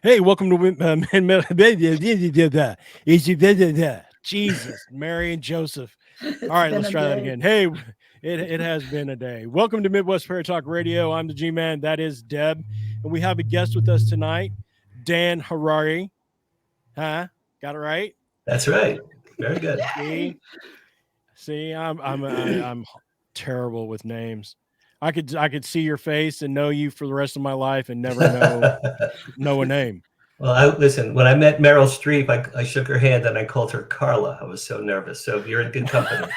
Hey, welcome to Jesus, Mary and Joseph. All It's right, been let's a try that day. again. Hey, it has been a day. Welcome to Midwest Prayer Talk Radio. I'm the G Man. That is Deb, and we have a guest with us tonight, Dan Harary. Huh? Got it right? That's right. Very good. Yay! See, see, I'm terrible with names. I could see your face and know you for the rest of my life and never know a name. Well, listen, when I met Meryl Streep, I shook her hand and I called her Carla. I was so nervous. So you're in good company.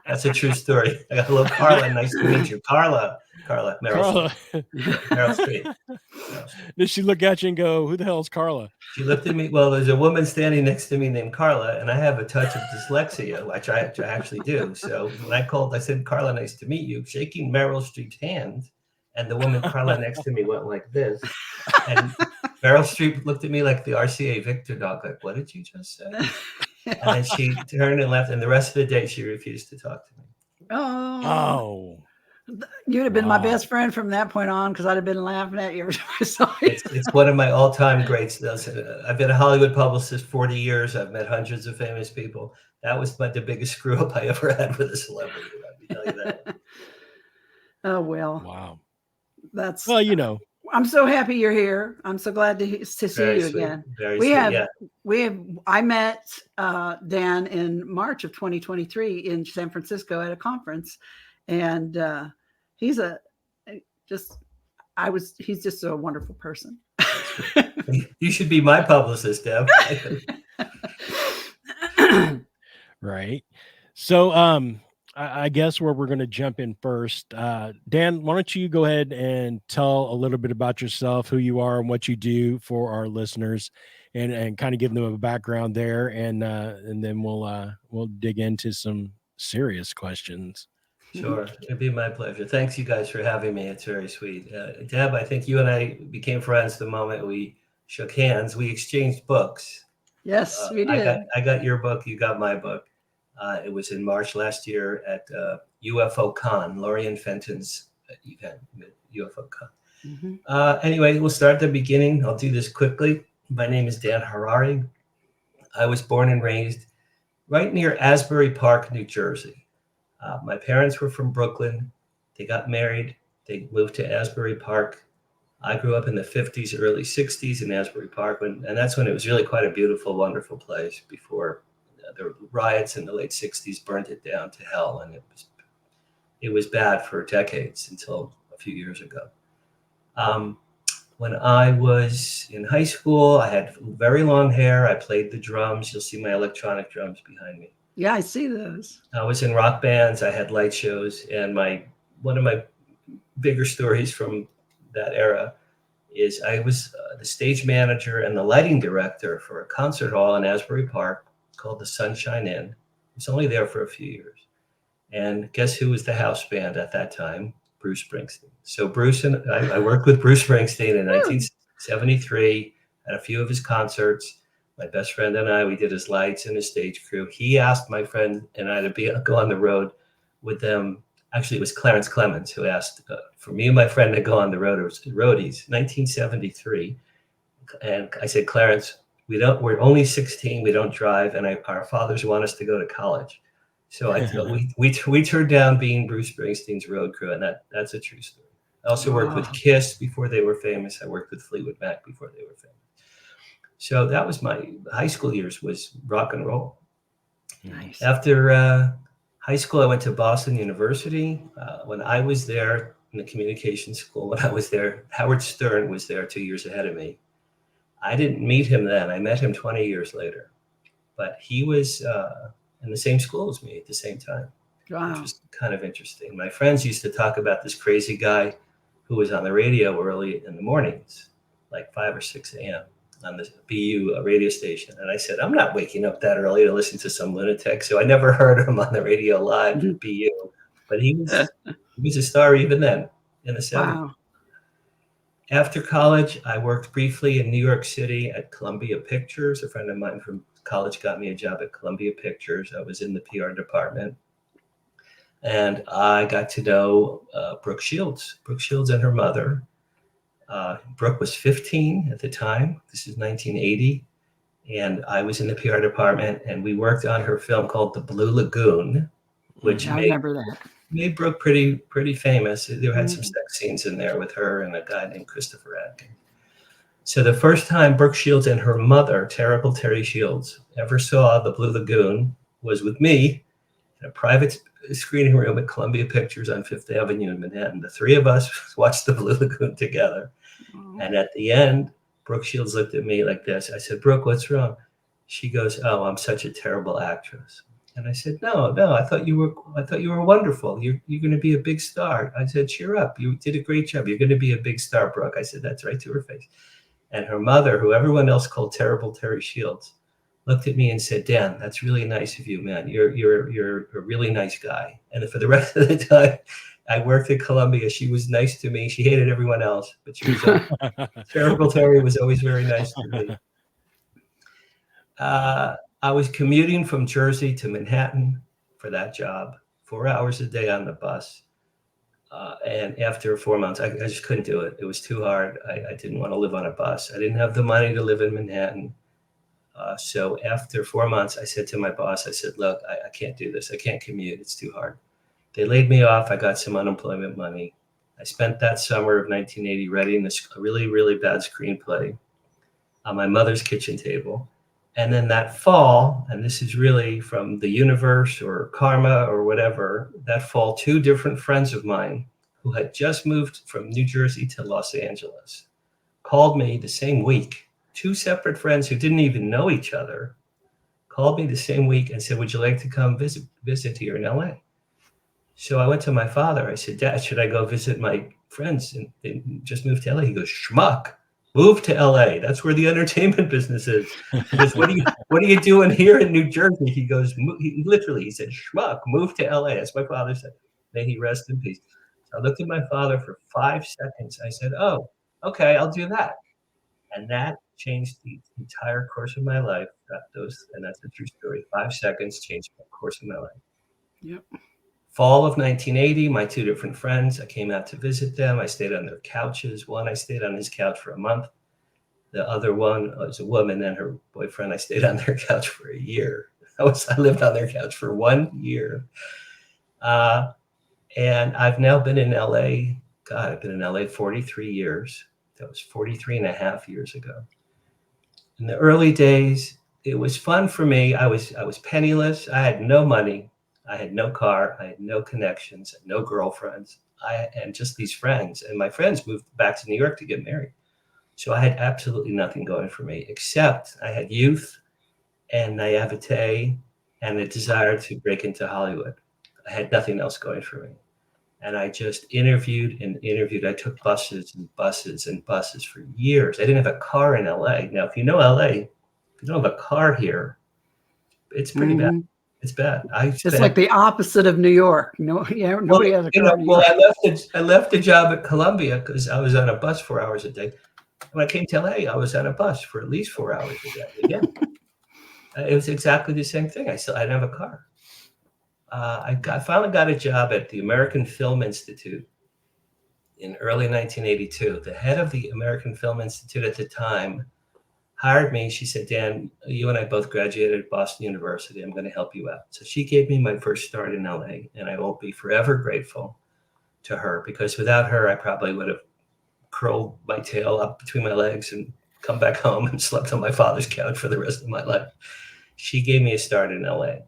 That's a true story. Hello, Carla. Nice to meet you. Carla, Meryl Carla. Streep. Meryl Streep. Meryl Streep. Did she look at you and go, "Who the hell is Carla?" She looked at me. Well, there's a woman standing next to me named Carla, and I have a touch of dyslexia, which I actually do. So when I called, I said, Carla, nice to meet you, shaking Meryl Streep's hand. And the woman, Carla, next to me went like this. And Meryl Streep looked at me like the RCA Victor dog, like, what did you just say? And then she turned and left, and the rest of the day she refused to talk to me. Oh, Oh, you'd have been my wow. best friend from that point on because I'd have been laughing at you every time I saw you. It's one of my all-time greats. I've been a Hollywood publicist 40 years. I've met hundreds of famous people. That was the biggest screw-up I ever had with a celebrity. Let me tell you that. Oh well, Wow. that's. Well, you know, I'm so happy you're here. I'm so glad to see Very you sweet. again. Very We sweet. have Yeah. I met Dan in March of 2023 in San Francisco at a conference, and he's he's just a wonderful person. You should be my publicist, Deb. right. So, I guess where we're going to jump in first, Dan, why don't you go ahead and tell a little bit about yourself, who you are, and what you do for our listeners, and kind of give them a background there, and then we'll dig into some serious questions. Sure. It'd be my pleasure. Thanks, you guys, for having me. It's very sweet. Deb, I think you and I became friends the moment we shook hands. We exchanged books. Yes, we I did. got your book. You got my book. It was in March last year at UFO Con, Lorian Fenton's event, UFO Con. Mhm. Anyway, we'll start at the beginning. I'll do this quickly. My name is Dan Harary. I was born and raised right near Asbury Park, New Jersey. My parents were from Brooklyn. They got married. They moved to Asbury Park. I grew up in the 50s, early 60s in Asbury Park, and that's when it was really quite a beautiful, wonderful place before the riots in the late 60s burned it down to hell. And it was bad for decades until a few years ago. When I was in high school, I had very long hair. I played the drums. You'll see my electronic drums behind me. Yeah, I see those. I was in rock bands. I had light shows. And one of my bigger stories from that era is I was the stage manager and the lighting director for a concert hall in Asbury Park called the Sunshine Inn. I was only there for a few years. And guess who was the house band at that time? Bruce Springsteen. So Bruce and I worked with Bruce Springsteen in 1973 at a few of his concerts. My best friend and I, we did his lights and his stage crew. He asked my friend and I to go on the road with them. Actually, it was Clarence Clemens who asked for me and my friend to go on the road. It was roadies, 1973. And I said, Clarence, we're only 16. We don't drive. And our fathers want us to go to college. So we turned down being Bruce Springsteen's road crew. And that's a true story. I also worked with Kiss before they were famous. I worked with Fleetwood Mac before they were famous. So that was my high school years, was rock and roll. Nice. After high school, I went to Boston University. When I was there in the communications school, when I was there, Howard Stern was there 2 years ahead of me. I didn't meet him then. I met him 20 years later. But he was in the same school as me at the same time, which was kind of interesting. My friends used to talk about this crazy guy who was on the radio early in the mornings, like 5 or 6 a.m. on the BU radio station. And I said, I'm not waking up that early to listen to some lunatic. So I never heard him on the radio live at BU. But he was a star even then in the 70s. Wow. After college, I worked briefly in New York City at Columbia Pictures. A friend of mine from college got me a job at Columbia Pictures. I was in the PR department. And I got to know Brooke Shields and her mother. Brooke was 15 at the time. This is 1980. And I was in the PR department, and we worked on her film called The Blue Lagoon, which I remember that. made Brooke pretty famous. There had some sex scenes in there with her and a guy named Christopher Adkin. So the first time Brooke Shields and her mother, terrible Terry Shields, ever saw The Blue Lagoon was with me in a private screening room at Columbia Pictures on Fifth Avenue in Manhattan. The three of us watched The Blue Lagoon together. And at the end, Brooke Shields looked at me like this. I said, "Brooke, what's wrong?" She goes, "Oh, I'm such a terrible actress." And I said, No, I thought you were wonderful. You're going to be a big star. I said, "Cheer up. You did a great job. You're going to be a big star, Brooke." I said, that's right to her face. And her mother, who everyone else called terrible Terry Shields, looked at me and said, "Dan, that's really nice of you, man. You're a really nice guy." And for the rest of the time I worked at Columbia, she was nice to me. She hated everyone else, but she was terrible Terry was always very nice to me. I was commuting from Jersey to Manhattan for that job, 4 hours a day on the bus. And after 4 months, I just couldn't do it. It was too hard. I didn't want to live on a bus. I didn't have the money to live in Manhattan. So after 4 months, I said to my boss, I said, "Look, I can't do this. I can't commute. It's too hard." They laid me off. I got some unemployment money. I spent that summer of 1980 writing this really, really bad screenplay on my mother's kitchen table. And then that fall, and this is really from the universe or karma or whatever, that fall, two different friends of mine who had just moved from New Jersey to Los Angeles called me the same week. Two separate friends who didn't even know each other called me the same week and said, "Would you like to come visit here in LA?" So I went to my father. I said, "Dad, should I go visit my friends? And they just moved to LA." He goes, "Schmuck, move to LA. That's where the entertainment business is." He goes, what are you doing here in New Jersey?" He goes, he said, "Schmuck, move to LA." That's my father said. May he rest in peace. So I looked at my father for 5 seconds. I said, "Oh, okay, I'll do that." And that changed the entire course of my life. And that's a true story. 5 seconds changed the course of my life. Yep. Fall of 1980, my two different friends, I came out to visit them. I stayed on their couches. One, I stayed on his couch for a month. The other one was a woman and her boyfriend. I stayed on their couch for a year. I lived on their couch for 1 year. And I've now been in LA. God, I've been in LA 43 years. That was 43 and a half years ago. In the early days, it was fun for me. I was penniless. I had no money. I had no car. I had no connections, no girlfriends. And just these friends. And my friends moved back to New York to get married. So I had absolutely nothing going for me, except I had youth and naivete and a desire to break into Hollywood. I had nothing else going for me. And I just interviewed and interviewed. I took buses and buses and buses for years. I didn't have a car in LA. Now, if you know LA, if you don't have a car here, it's pretty bad. It's bad. It's like the opposite of New York. Nobody has a car. Well, I left a job at Columbia because I was on a bus 4 hours a day. When I came to LA, I was on a bus for at least 4 hours a day. Again, it was exactly the same thing. I didn't have a car. I finally got a job at the American Film Institute in early 1982. The head of the American Film Institute at the time hired me. She said, "Dan, you and I both graduated at Boston University. I'm going to help you out." So she gave me my first start in LA, and I will be forever grateful to her, because without her, I probably would have curled my tail up between my legs and come back home and slept on my father's couch for the rest of my life. She gave me a start in LA.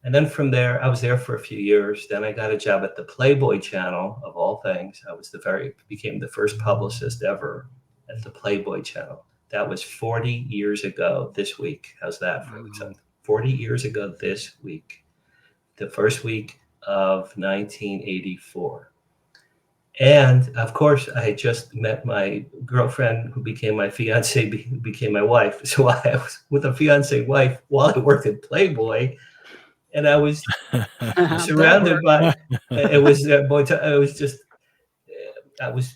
And then from there, I was there for a few years. Then I got a job at the Playboy Channel, of all things. I was became the first publicist ever at the Playboy Channel. That was 40 years ago this week. How's that for something? 40 years ago this week, the first week of 1984. And of course, I had just met my girlfriend, who became my fiance, who became my wife. So I was with a fiance wife while I worked at Playboy. And I was surrounded by, I was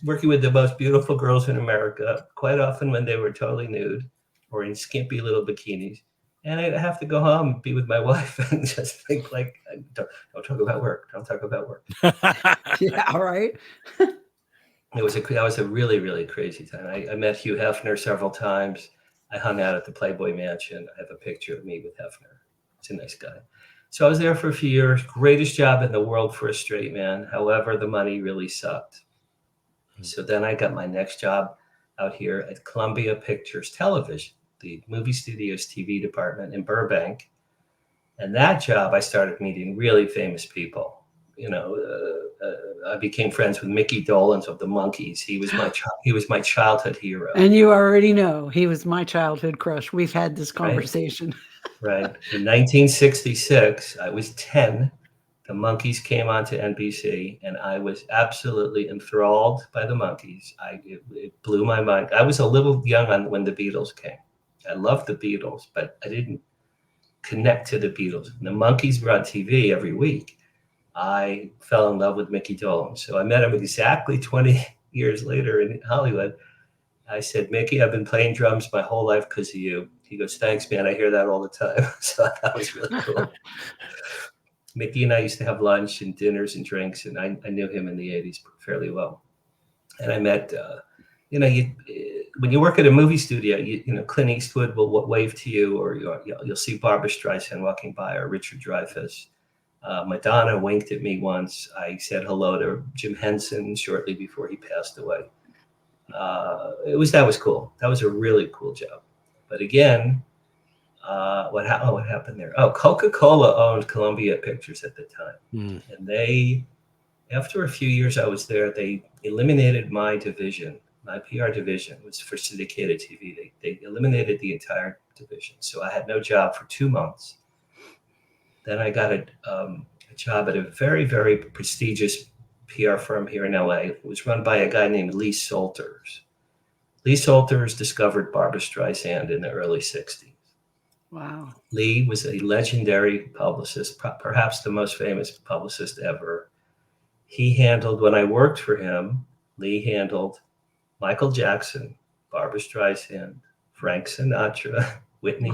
working with the most beautiful girls in America, quite often when they were totally nude or in skimpy little bikinis. And I'd have to go home and be with my wife and just think like, don't talk about work. Don't talk about work. Yeah, right. That was a really, really crazy time. I met Hugh Hefner several times. I hung out at the Playboy Mansion. I have a picture of me with Hefner. He's a nice guy. So I was there for a few years. Greatest job in the world for a straight man. However, the money really sucked. So then I got my next job out here at Columbia Pictures Television, the movie studios TV department in Burbank. And that job, I started meeting really famous people. I became friends with Mickey Dolenz of the Monkees. He was my childhood hero. And you already know he was my childhood crush. We've had this conversation. Right. In 1966, I was 10. The Monkees came onto NBC, and I was absolutely enthralled by the Monkees. It blew my mind. I was a little young when the Beatles came. I loved the Beatles, but I didn't connect to the Beatles. And the Monkees were on TV every week. I fell in love with Mickey Dolenz. So I met him exactly 20 years later in Hollywood. I said, Mickey, I've been playing drums my whole life because of you. He goes, thanks, man. I hear that all the time. So that was really cool. Mickey and I used to have lunch and dinners and drinks, and I knew him in the 80s fairly well. And I met, when you work at a movie studio, Clint Eastwood will wave to you, or you'll see Barbra Streisand walking by, or Richard Dreyfuss. Madonna winked at me once. I said hello to Jim Henson shortly before he passed away. That was cool. That was a really cool job. But again, what happened there? Oh, Coca-Cola owned Columbia Pictures at the time. And after a few years I was there, they eliminated my division. My PR division was for syndicated TV. They eliminated the entire division. So I had no job for 2 months. Then I got a job at a very, very prestigious PR firm here in LA. It was run by a guy named Lee Salters. Lee Salters discovered Barbra Streisand in the early 60s. Wow. Lee was a legendary publicist, perhaps the most famous publicist ever. When I worked for him, Lee handled Michael Jackson, Barbra Streisand, Frank Sinatra, Whitney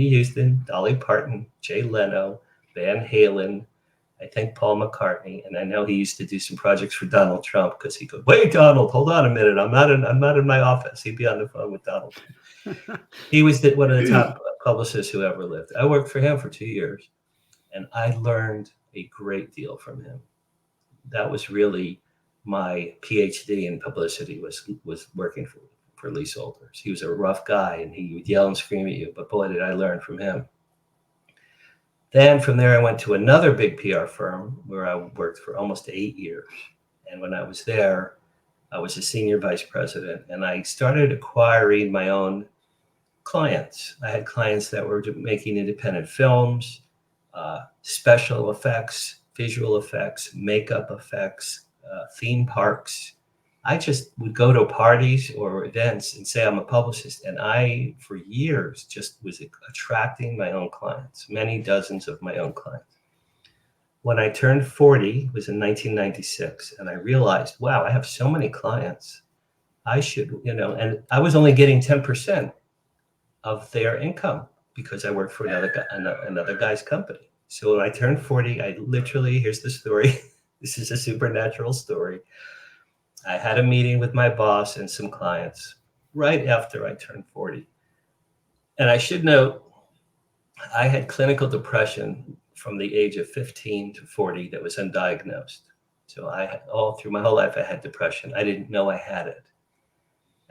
Houston, Dolly Parton, Jay Leno, Van Halen, I think Paul McCartney, and I know he used to do some projects for Donald Trump because he goes, "Wait, Donald, hold on a minute. I'm not in my office." He'd be on the phone with Donald. He was one of the top publicists who ever lived. I worked for him for 2 years, and I learned a great deal from him. That was really my PhD in publicity, was working for Lee Salters. He was a rough guy, and he would yell and scream at you, but boy, did I learn from him. Then from there, I went to another big PR firm where I worked for almost 8 years. And when I was there, I was a senior vice president, and I started acquiring my own clients. I had clients that were making independent films, special effects, visual effects, makeup effects, theme parks. I just would go to parties or events and say I'm a publicist. And I, for years, just was attracting my own clients, many dozens of my own clients. When I turned 40, it was in 1996, and I realized, wow, I have so many clients. I should, and I was only getting 10% of their income because I worked for another guy's company. So when I turned 40, here's the story. This is a supernatural story. I had a meeting with my boss and some clients right after I turned 40. And I should note, I had clinical depression from the age of 15 to 40 that was undiagnosed. So all through my whole life, I had depression. I didn't know I had it.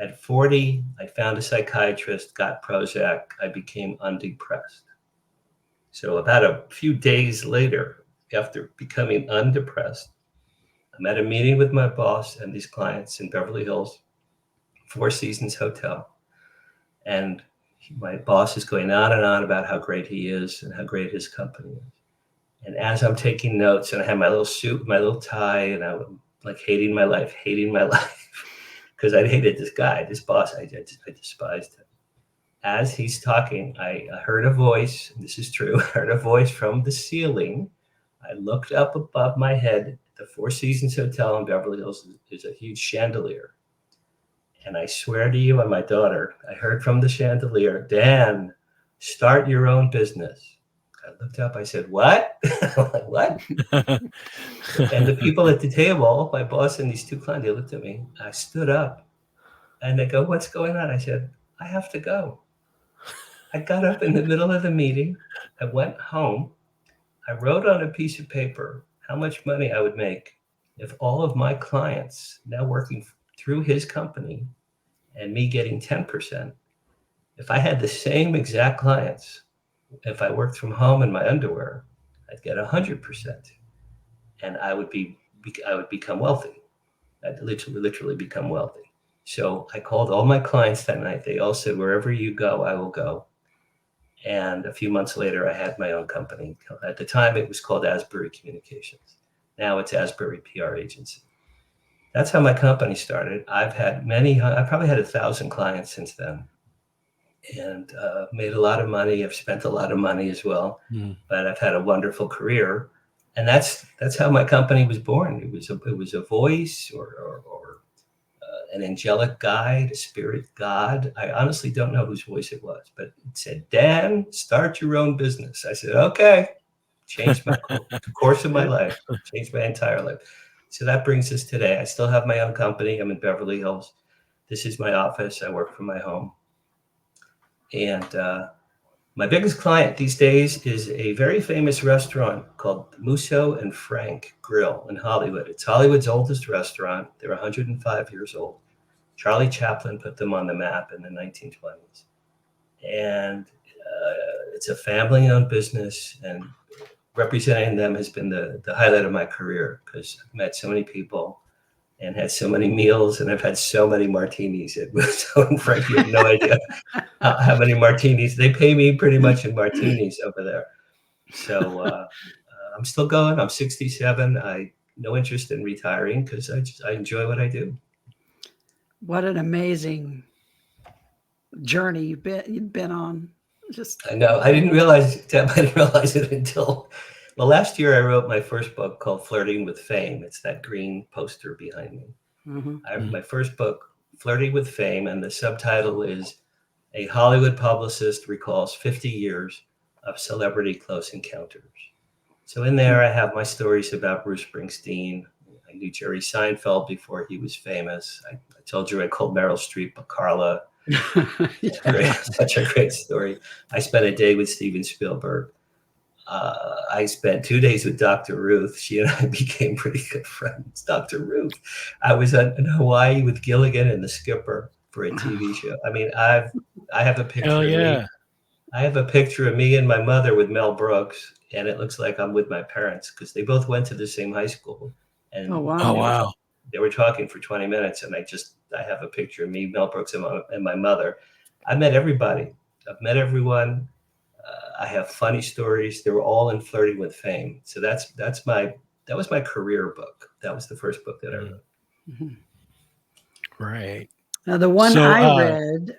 At 40, I found a psychiatrist, got Prozac. I became undepressed. So about a few days later, after becoming undepressed, I'm at a meeting with my boss and these clients in Beverly Hills, Four Seasons Hotel. And my boss is going on and on about how great he is and how great his company is. And as I'm taking notes, and I have my little suit, my little tie, and I'm like hating my life, because I hated this guy, this boss. I despised him. As he's talking, I heard a voice. This is true. I heard a voice from the ceiling. I looked up above my head. The Four Seasons Hotel in Beverly Hills is a huge chandelier. And I swear to you and my daughter, I heard from the chandelier, "Dan, start your own business." I looked up, I said, what? I'm like, what? And the people at the table, my boss and these two clients, they looked at me. I stood up and they go, what's going on? I said, I have to go. I got up in the middle of the meeting. I went home. I wrote on a piece of paper how much money I would make if all of my clients now working through his company and me getting 10%, if I had the same exact clients, if I worked from home in my underwear, I'd get 100%, and I would become wealthy. I'd literally become wealthy. So I called all my clients that night. They all said, wherever you go, I will go. And a few months later, I had my own company. At the time, it was called Asbury Communications. Now it's Asbury PR Agency. That's how my company started. I probably had 1,000 clients since then, and made a lot of money. I've spent a lot of money as well, but I've had a wonderful career. And that's how my company was born. It was a voice or an angelic guide, a spirit God. I honestly don't know whose voice it was, but it said, Dan, start your own business. I said, okay. Changed my course of my life, changed my entire life. So that brings us today. I still have my own company. I'm in Beverly Hills. This is my office. I work from my home. And my biggest client these days is a very famous restaurant called Musso and Frank Grill in Hollywood. It's Hollywood's oldest restaurant. They're 105 years old. Charlie Chaplin put them on the map in the 1920s. And it's a family-owned business, and representing them has been the highlight of my career, because I've met so many people and had so many meals, and I've had so many martinis at Musso and Frank. You have no idea how many martinis. They pay me pretty much in martinis over there. So I'm still going. I'm 67. No interest in retiring, because I enjoy what I do. What an amazing journey you've been on. I know. I didn't realize it until last year. I wrote my first book called Flirting with Fame. It's that green poster behind me. My first book, Flirting with Fame, and the subtitle is A Hollywood Publicist Recalls 50 Years of Celebrity Close Encounters. So in there, I have my stories about Bruce Springsteen. I knew Jerry Seinfeld before he was famous. I told you I called Meryl Streep a Carla. Such a great story. I spent a day with Steven Spielberg. I spent 2 days with Dr. Ruth. She and I became pretty good friends. Dr. Ruth. I was in Hawaii with Gilligan and the Skipper for a TV show. I mean, I have a picture. Hell yeah. Of me. I have a picture of me and my mother with Mel Brooks, and it looks like I'm with my parents, because they both went to the same high school. And oh wow! They were talking for 20 minutes, and I have a picture of me, Mel Brooks, and my mother. I met everybody. I've met everyone. I have funny stories. They were all in Flirting with Fame. So that was my career book. That was the first book that I wrote. Right. Now the one I read,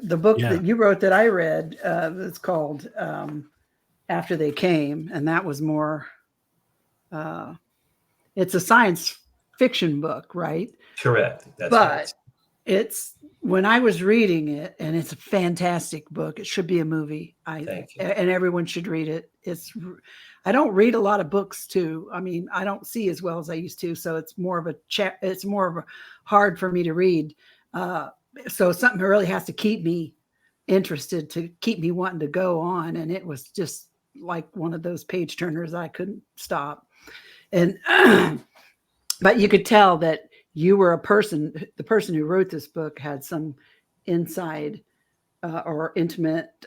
the book that you wrote that I read, it's called After They Came, and that was more. It's a science fiction book, right? Correct. But right. It's when I was reading it, and it's a fantastic book. It should be a movie. Thank you. And everyone should read it. I don't read a lot of books too. I mean, I don't see as well as I used to, so it's more of a hard for me to read. So something really has to keep me interested, to keep me wanting to go on. And it was just like one of those page turners. I couldn't stop. And but you could tell that you were the person who wrote this book had some inside or intimate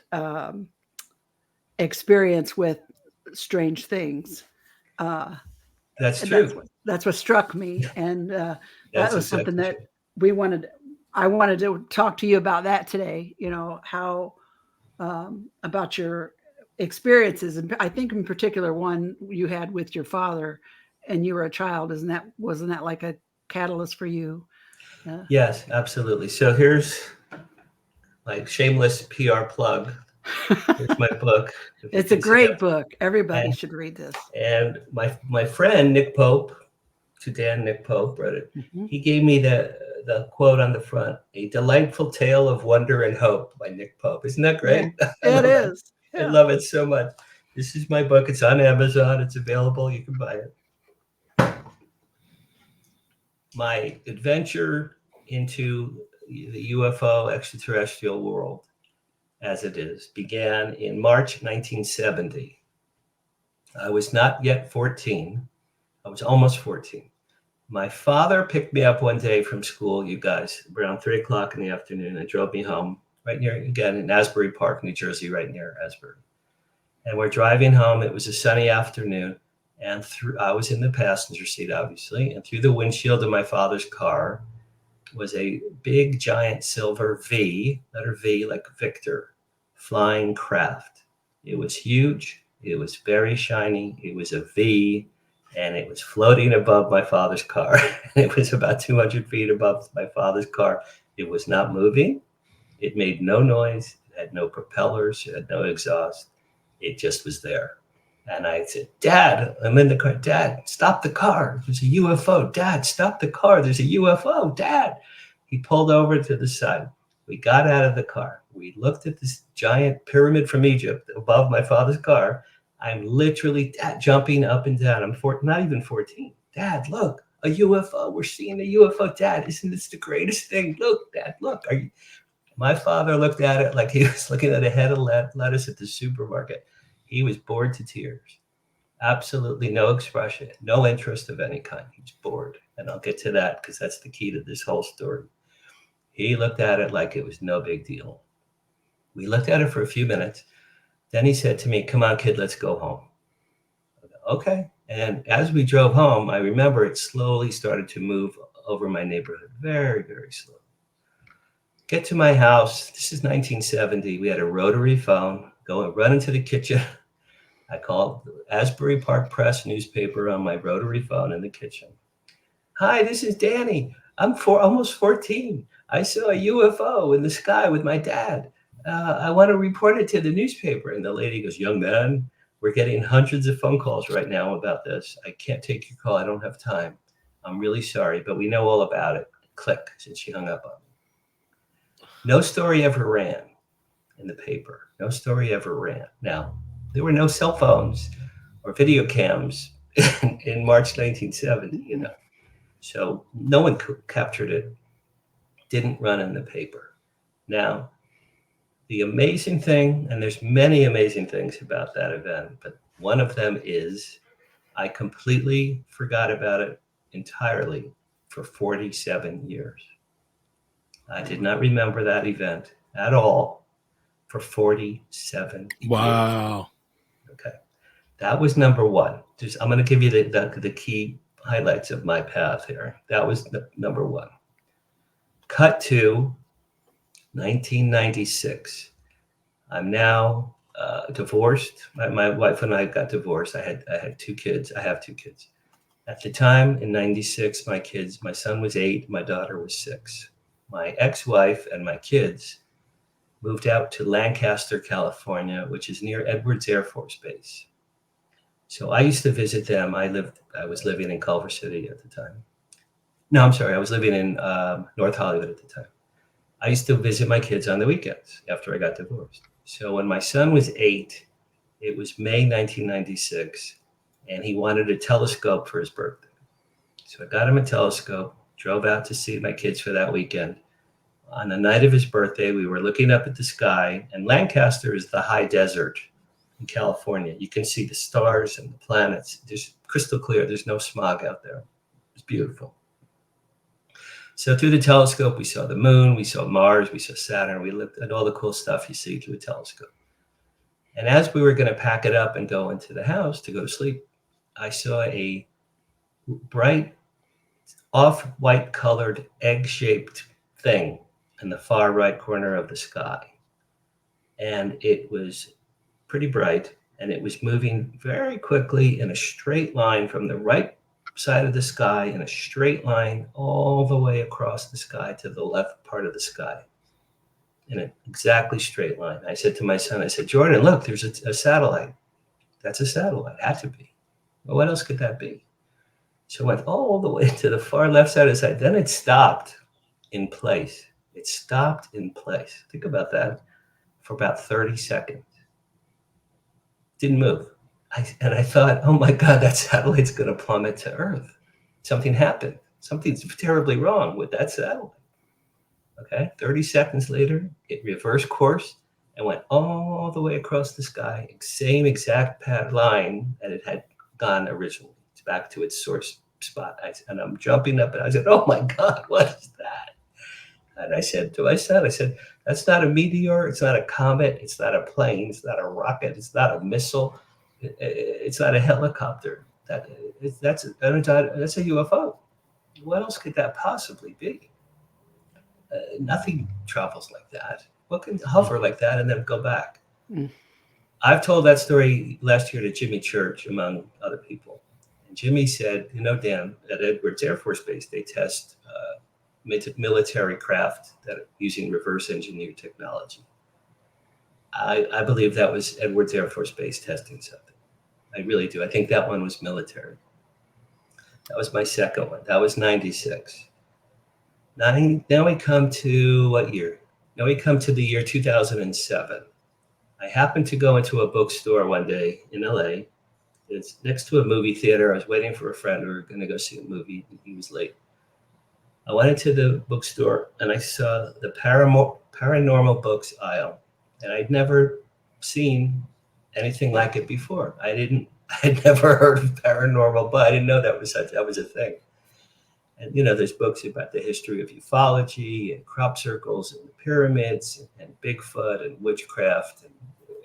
experience with strange things. That's true. That's what struck me. And that was something that I wanted to talk to you about that today, how about your experiences. And I think in particular one you had with your father, and you were a child. Wasn't that like a catalyst for you? Yes, absolutely. So here's my shameless PR plug. Here's my book. It's a great book. Everybody should read this. And my friend Nick Pope, Nick Pope wrote it. Mm-hmm. He gave me the quote on the front: "A delightful tale of wonder and hope" by Nick Pope. Isn't that great? Yeah, it is. I love it so much. This is my book. It's on Amazon. It's available. You can buy it. My adventure into the UFO extraterrestrial world, as it is, began in March 1970. I was not yet 14. I was almost 14. My father picked me up one day from school, you guys, around 3 o'clock in the afternoon, and drove me home right near, again, in Asbury Park, New Jersey, right near Asbury. And we're driving home. It was a sunny afternoon. And I was in the passenger seat, obviously. And through the windshield of my father's car was a big, giant silver V, letter V, like Victor, flying craft. It was huge. It was very shiny. It was a V, and it was floating above my father's car. It was about 200 feet above my father's car. It was not moving. It made no noise. It had no propellers. It had no exhaust. It just was there. And I said, Dad, I'm in the car. Dad, stop the car. There's a UFO. Dad, stop the car. There's a UFO. Dad. He pulled over to the side. We got out of the car. We looked at this giant pyramid from Egypt above my father's car. I'm literally jumping up and down. I'm not even 14. Dad, look, a UFO. We're seeing a UFO. Dad, isn't this the greatest thing? Look, Dad, look. My father looked at it like he was looking at a head of lettuce at the supermarket. He was bored to tears. Absolutely no expression, no interest of any kind. He was bored. And I'll get to that because that's the key to this whole story. He looked at it like it was no big deal. We looked at it for a few minutes. Then he said to me, come on, kid, let's go home. Okay. And as we drove home, I remember it slowly started to move over my neighborhood, very, very slow. Get to my house. This is 1970. We had a rotary phone. Go and run into the kitchen. I called the Asbury Park Press newspaper on my rotary phone in the kitchen. Hi, this is Danny. I'm almost 14. I saw a UFO in the sky with my dad. I want to report it to the newspaper. And the lady goes, young man, we're getting hundreds of phone calls right now about this. I can't take your call. I don't have time. I'm really sorry, but we know all about it. Click. And she hung up on me. No story ever ran in the paper. No story ever ran. Now, there were no cell phones or video cams in March 1970, So no one captured it. Didn't run in the paper. Now, the amazing thing, and there's many amazing things about that event, but one of them is I completely forgot about it entirely for 47 years. I did not remember that event at all for 47 Wow. years. Okay. That was number one. I'm going to give you the key highlights of my path here. That was number one. Cut to 1996. I'm now divorced. My wife and I got divorced. I had 2 kids. I have 2 kids. At the time in 96, my son was 8, my daughter was 6. My ex-wife and my kids moved out to Lancaster, California, which is near Edwards Air Force Base. So I used to visit them. I was living in Culver City at the time. No, I'm sorry. I was living in North Hollywood at the time. I used to visit my kids on the weekends after I got divorced. So when my son was 8, it was May 1996, and he wanted a telescope for his birthday. So I got him a telescope, drove out to see my kids for that weekend. On the night of his birthday, we were looking up at the sky, and Lancaster is the high desert in California. You can see the stars and the planets. Just crystal clear. There's no smog out there. It's beautiful. So through the telescope, we saw the moon, we saw Mars, we saw Saturn. We looked at all the cool stuff you see through a telescope. And as we were going to pack it up and go into the house to go to sleep, I saw a bright, off-white colored, egg-shaped thing in the far right corner of the sky. And it was pretty bright, and it was moving very quickly in a straight line from the right side of the sky in a straight line all the way across the sky to the left part of the sky in an exactly straight line. I said to my son, I said, Jordan, look, there's a satellite. That's a satellite. Had to be. Well, what else could that be? So it went all the way to the far left side of the sky. Then it stopped in place. It stopped in place. Think about that for about 30 seconds. Didn't move. And I thought, oh my God, that satellite's going to plummet to Earth. Something happened. Something's terribly wrong with that satellite. Okay, 30 seconds later, it reversed course and went all the way across the sky, same exact line that it had gone originally. It's back to its source spot. And I'm jumping up and I said, oh my God, what is that? And I said to my son, I said, that's not a meteor. It's not a comet. It's not a plane. It's not a rocket. It's not a missile. It's not a helicopter. That's a UFO. What else could that possibly be? Nothing travels like that. What can hover like that and then go back? Mm. I've told that story last year to Jimmy Church, among other people. And Jimmy said, Dan, at Edwards Air Force Base, they test military craft that are using reverse engineered technology. I believe that was Edwards Air Force Base testing something. I really do. I think that one was military. That was my second one. That was 96. Now we come to what year? Now we come to the year 2007. I happened to go into a bookstore one day in LA. It's next to a movie theater. I was waiting for a friend. We were going to go see a movie. And he was late. I went into the bookstore and I saw the paranormal books aisle. And I'd never seen anything like it before. I'd never heard of paranormal, but I didn't know that was a thing. And, there's books about the history of ufology and crop circles and the pyramids and Bigfoot and witchcraft and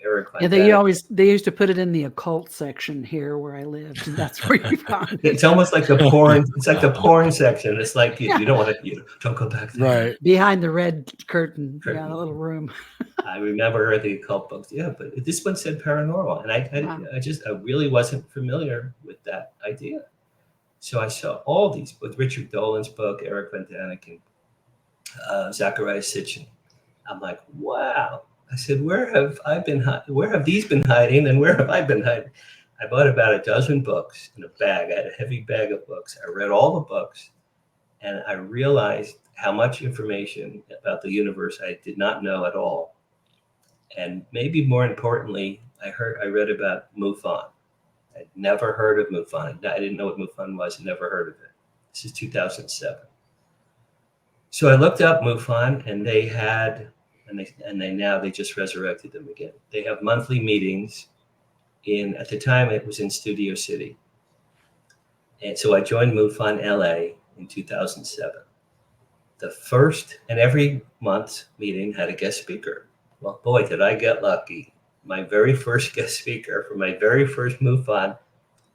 Eric. Yeah, they used to put it in the occult section here where I lived. And that's where you found it. It's almost like the porn. It's like the porn section. It's like you don't want to. Don't go back there. Right behind the red curtain. Yeah, the little room. I remember the occult books. Yeah, but this one said paranormal, and I really wasn't familiar with that idea. So I saw all these books, Richard Dolan's book, Eric Van Daniken, Zachariah Sitchin. I'm like, wow. I said, where have these been hiding, and where have I been hiding? I bought about a dozen books in a bag. I had a heavy bag of books. I read all the books, and I realized how much information about the universe I did not know at all. And maybe more importantly, I read about MUFON. I'd never heard of MUFON. I didn't know what MUFON was. I never heard of it. This is 2007. So I looked up MUFON, and they just resurrected them again. They have monthly meetings at the time it was in Studio City. And so I joined MUFON LA in 2007. The first and every month's meeting had a guest speaker. Well, boy, did I get lucky. My very first guest speaker for my very first MUFON,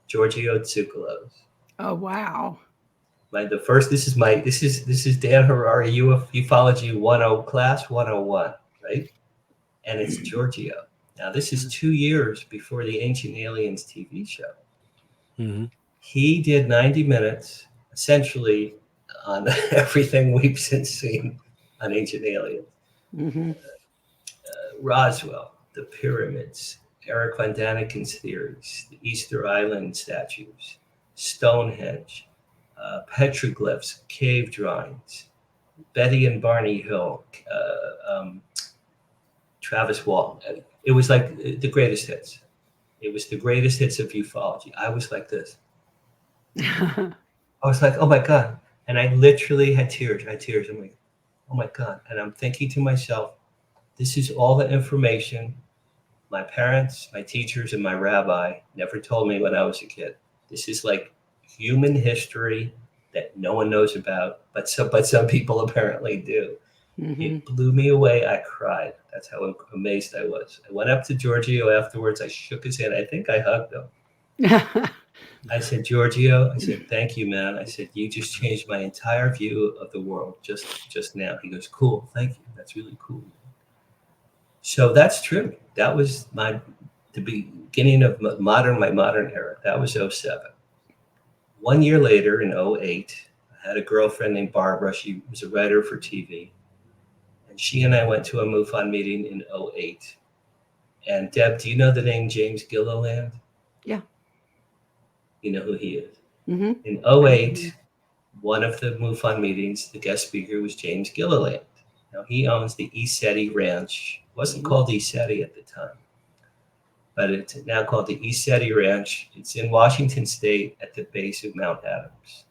Giorgio Tsoukalos. Oh, wow. This is Dan Harary, Ufology Class 101, right? And it's Giorgio. Now, this is 2 years before the Ancient Aliens TV show. Mm-hmm. He did 90 minutes, essentially, on everything we've since seen on Ancient Aliens. Mm-hmm. Roswell, the pyramids, Eric Van Daniken's theories, the Easter Island statues, Stonehenge, petroglyphs, cave drawings, Betty and Barney Hill, Travis Walton. It was like the greatest hits. It was the greatest hits of ufology. I was like this. I was like, oh my God. And I literally had tears. I'm like, oh my God. And I'm thinking to myself, this is all the information my parents, my teachers, and my rabbi never told me when I was a kid. This is like human history that no one knows about, but some people apparently do. Mm-hmm. It blew me away. I cried. That's how amazed I was. I went up to Giorgio afterwards. I shook his hand. I think I hugged him. I said, Giorgio, thank you, man. I said, you just changed my entire view of the world just now. He goes, cool. Thank you. That's really cool. So that's true. That was the beginning of my modern era. That was 07. 1 year later in 08, I had a girlfriend named Barbara. She was a writer for TV. And she and I went to a MUFON meeting in 08. And Deb, do you know the name James Gilliland? Yeah. You know who he is? Mm-hmm. In 08, one of the MUFON meetings, the guest speaker was James Gilliland. Now, he owns the ECETI Ranch. It wasn't called ECETI at the time. but it's now called the East Ranch. It's in Washington State at the base of Mount Adams.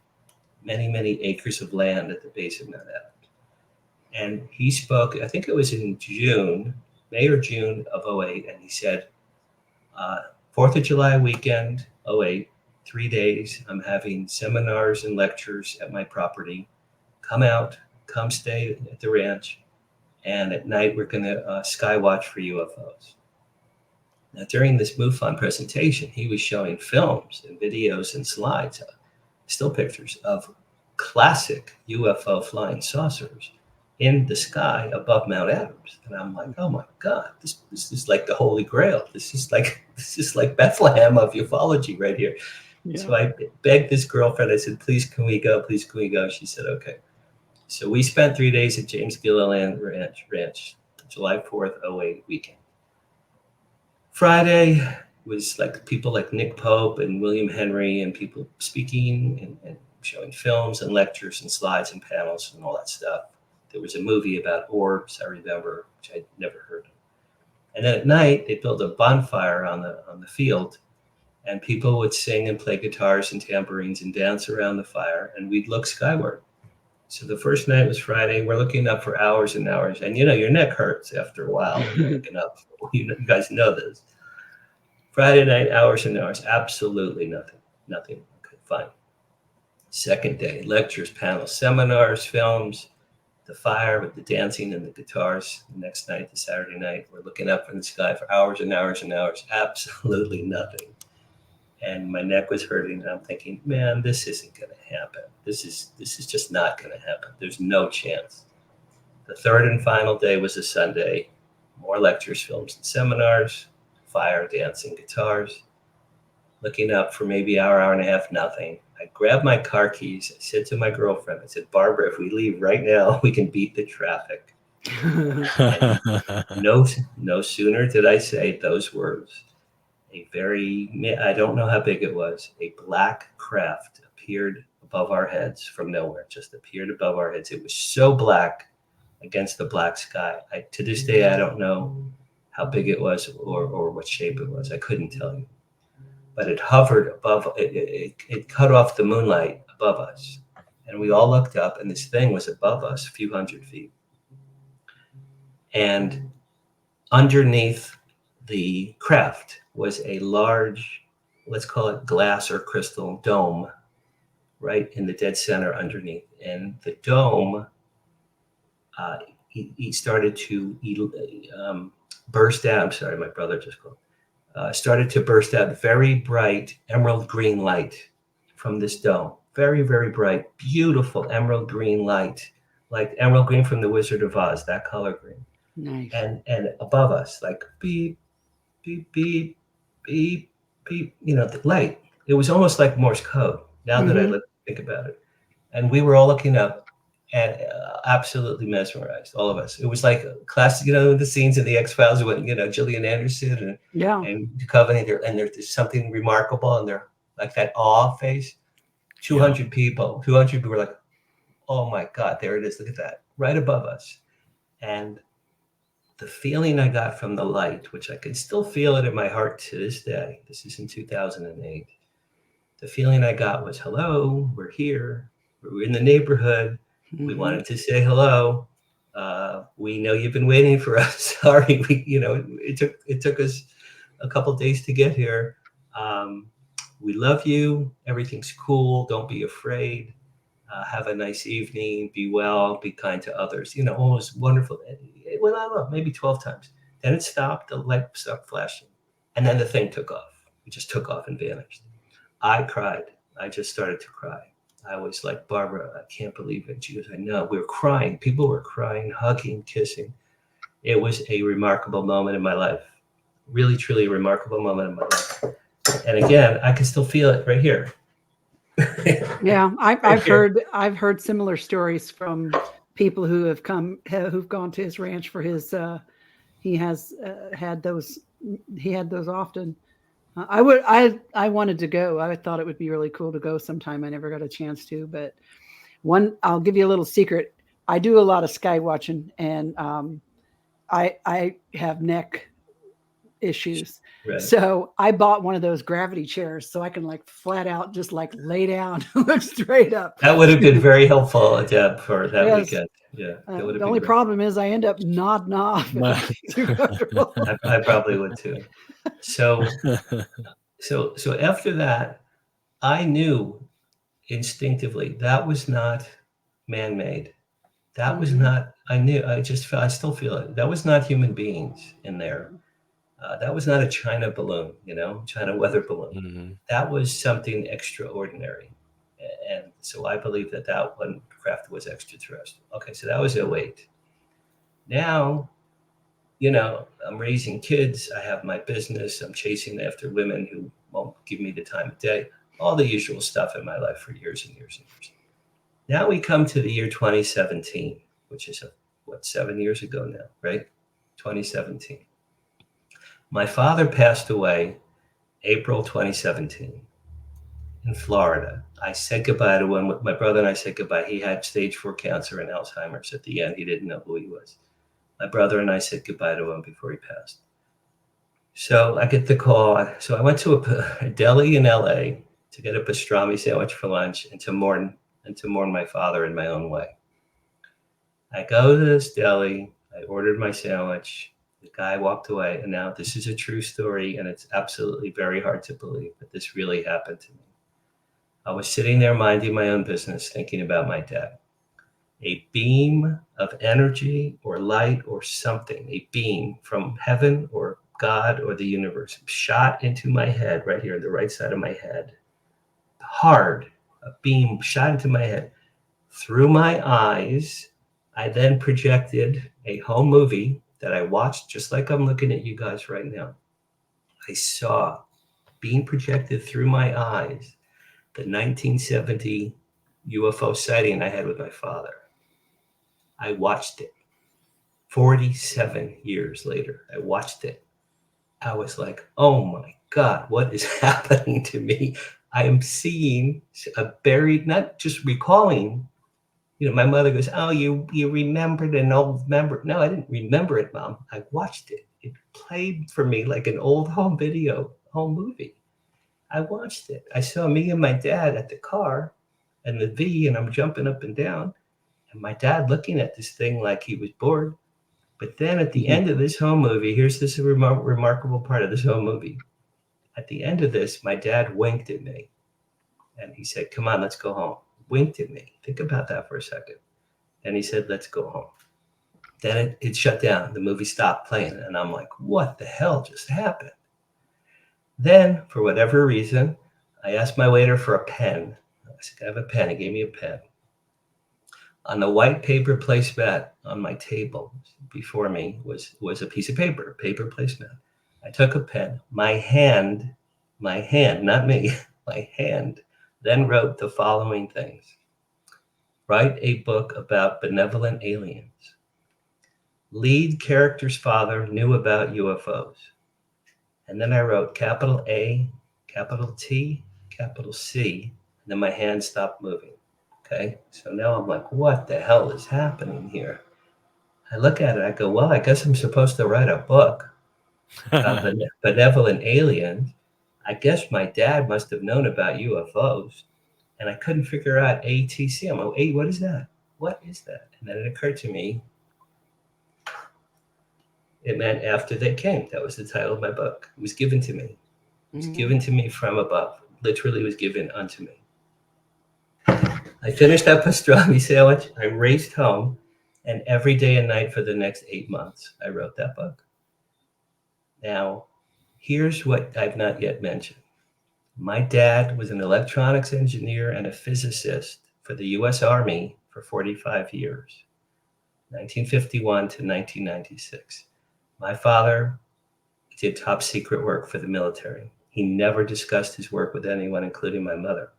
Many, many acres of land at the base of Mount Adams. And he spoke, I think it was in May or June of '08, and he said, 4th of July weekend, '08, 3 days, I'm having seminars and lectures at my property. Come out, come stay at the ranch, and at night we're going to sky watch for UFOs. Now, during this MUFON presentation, he was showing films and videos and slides, still pictures of classic UFO flying saucers in the sky above Mount Adams. And I'm like, oh my God, this is like the Holy Grail. This is like Bethlehem of ufology right here. Yeah. So I begged this girlfriend, I said, please, can we go? Please, can we go? She said, okay. So we spent 3 days at James Gilliland Ranch, July 4th, '08 weekend. Friday was like people like Nick Pope and William Henry and people speaking and showing films and lectures and slides and panels and all that stuff. There was a movie about orbs, I remember, which I'd never heard of. And then at night, they built a bonfire on the field, and people would sing and play guitars and tambourines and dance around the fire, and we'd look skyward. So the first night was Friday. We're looking up for hours and hours, and your neck hurts after a while when you're looking up. You guys know this. Friday night, hours and hours, absolutely nothing. Okay, fine. Second day, lectures, panels, seminars, films, the fire with the dancing and the guitars. The next night, the Saturday night, we're looking up in the sky for hours and hours and hours, absolutely nothing. And my neck was hurting, and I'm thinking, man, this isn't going to happen. This is just not going to happen. There's no chance. The third and final day was a Sunday. More lectures, films, and seminars, fire, dancing, guitars. Looking up for maybe hour and a half, nothing. I grabbed my car keys. I said to my girlfriend, I said, Barbara, if we leave right now, we can beat the traffic. No sooner did I say those words. I don't know how big it was. A black craft appeared above our heads from nowhere, just appeared above our heads. It was so black against the black sky. To this day, I don't know how big it was or what shape it was. I couldn't tell you. But it hovered above, it cut off the moonlight above us. And we all looked up, and this thing was above us a few hundred feet. And underneath the craft was a large, let's call it glass or crystal dome, right in the dead center underneath. And the dome, he started to burst out. I'm sorry, my brother just called. Started to burst out very bright emerald green light from this dome. Very, very bright, beautiful emerald green light, like emerald green from the Wizard of Oz, that color green. Nice. And above us, like beep, beep, beep, beep, beep, the light. It was almost like Morse code, now that I think about it. And we were all looking up and absolutely mesmerized, all of us. It was like a classic, the scenes in the X-Files when, Gillian Anderson and Duchovny, and there's something remarkable, and they're like that awe face. 200 people were like, oh my God, there it is. Look at that, right above us. And the feeling I got from the light, which I can still feel it in my heart to this day, this is in 2008, the feeling I got was, hello, we're here, we're in the neighborhood, we wanted to say hello, we know you've been waiting for us, sorry, it took us a couple days to get here, we love you, everything's cool, don't be afraid, have a nice evening, be well, be kind to others. All was wonderful. It went on maybe 12 times. Then it stopped, the light stopped flashing. And then the thing took off. It just took off and vanished. I cried. I just started to cry. I was like, Barbara, I can't believe it. She goes, I know. We were crying. People were crying, hugging, kissing. It was a remarkable moment in my life. Really, truly a remarkable moment in my life. And again, I can still feel it right here. Yeah, I've heard similar stories from people who've gone to his ranch for his he had those often. I wanted to go. I thought it would be really cool to go sometime. I never got a chance to, but I'll give you a little secret. I do a lot of sky watching, and I have neck issues. Right. So I bought one of those gravity chairs so I can like flat out just like lay down, look straight up. That would have been very helpful, Deb, for that Yes. weekend. Yeah, that would have The been only great. problem is I end up nodding off if I get too comfortable. I probably would too. So after that, I knew instinctively that was not man-made. That was not. I knew. I just felt. I still feel it. That was not human beings in there. That was not a China balloon, China weather balloon. Mm-hmm. That was something extraordinary. And so I believe that one craft was extraterrestrial. Okay, so that was 08. Now, I'm raising kids. I have my business. I'm chasing after women who won't give me the time of day. All the usual stuff in my life for years and years and years. Now we come to the year 2017, which is 7 years ago now, right? 2017. My father passed away April 2017 in Florida. I said goodbye to him. My brother and I said goodbye. He had stage 4 cancer and Alzheimer's at the end. He didn't know who he was. My brother and I said goodbye to him before he passed. So I get the call. So I went to a deli in LA to get a pastrami sandwich for lunch and to mourn my father in my own way. I go to this deli. I ordered my sandwich. The guy walked away. And now this is a true story, and it's absolutely very hard to believe, but this really happened to me. I was sitting there minding my own business, thinking about my dad. A beam of energy or light or something, a beam from heaven or God or the universe shot into my head right here, the right side of my head. Hard, a beam shot into my head. Through my eyes, I then projected a home movie that I watched just like I'm looking at you guys right now. I saw being projected through my eyes the 1970 UFO sighting I had with my father. I watched it. 47 years later, I watched it. I was like, oh my God, what is happening to me? I am seeing a buried, not just recalling. My mother goes, oh, you remembered an old member. No, I didn't remember it, Mom. I watched it. It played for me like an old home movie. I watched it. I saw me and my dad at the car and the V, and I'm jumping up and down. And my dad looking at this thing like he was bored. But then at the end of this home movie, here's this remarkable part of this home movie. At the end of this, my dad winked at me. And he said, come on, let's go home. Winked at me. Think about that for a second. And he said, let's go home. Then it shut down. The movie stopped playing. And I'm like, what the hell just happened? Then, for whatever reason, I asked my waiter for a pen. I said, I have a pen. He gave me a pen. On the white paper placemat on my table before me was a piece of paper placemat. I took a pen. My hand, not me, my hand, then wrote the following things. Write a book about benevolent aliens. Lead character's father knew about UFOs. And then I wrote capital A, capital T, capital C, and then my hand stopped moving. Okay, so now I'm like, what the hell is happening here? I look at it, I go, well, I guess I'm supposed to write a book about benevolent aliens. I guess my dad must have known about UFOs, and I couldn't figure out ATC. I'm like, hey, what is that? What is that? And then it occurred to me, it meant after they came. That was the title of my book. It was given to me. It was given to me from above. Literally was given unto me. I finished that pastrami sandwich. I raced home, and every day and night for the next 8 months, I wrote that book. Now, here's what I've not yet mentioned. My dad was an electronics engineer and a physicist for the U.S. Army for 45 years, 1951 to 1996. My father did top secret work for the military. He never discussed his work with anyone, including my mother.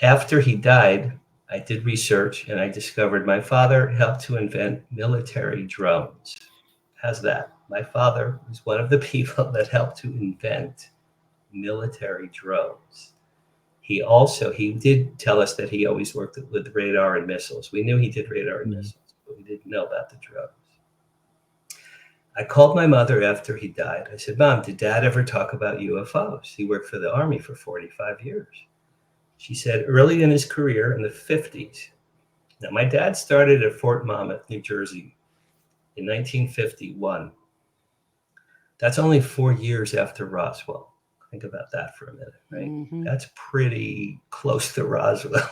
After he died, I did research and I discovered my father helped to invent military drones. How's that? My father was one of the people that helped to invent military drones. He did tell us that he always worked with radar and missiles. We knew he did radar and missiles, but we didn't know about the drones. I called my mother after he died. I said, Mom, did Dad ever talk about UFOs? He worked for the Army for 45 years. She said, early in his career in the 50s. Now, my dad started at Fort Monmouth, New Jersey in 1951. That's only 4 years after Roswell. Think about that for a minute, right? Mhm. That's pretty close to Roswell.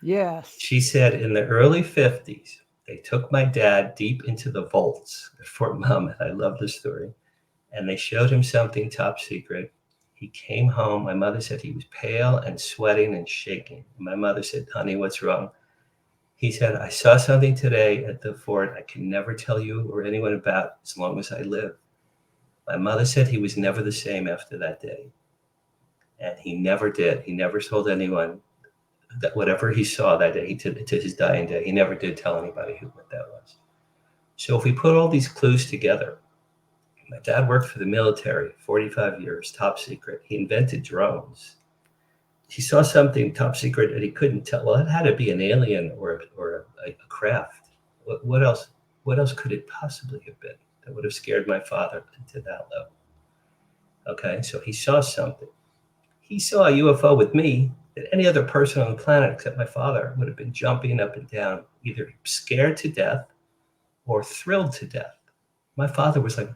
Yes. She said in the early 50s, they took my dad deep into the vaults at Fort Monmouth. I love this story. And they showed him something top secret. He came home. My mother said he was pale and sweating and shaking. My mother said, honey, what's wrong? He said, I saw something today at the fort I can never tell you or anyone about as long as I live. My mother said he was never the same after that day. And he never did. He never told anyone that whatever he saw that day to his dying day, he never did tell anybody what that was. So if we put all these clues together, my dad worked for the military, 45 years, top secret. He invented drones. He saw something top secret that he couldn't tell. Well, it had to be an alien or a craft. What else? What else could it possibly have been that would have scared my father to that level? Okay, so he saw something. He saw a UFO with me that any other person on the planet except my father would have been jumping up and down, either scared to death or thrilled to death. My father was like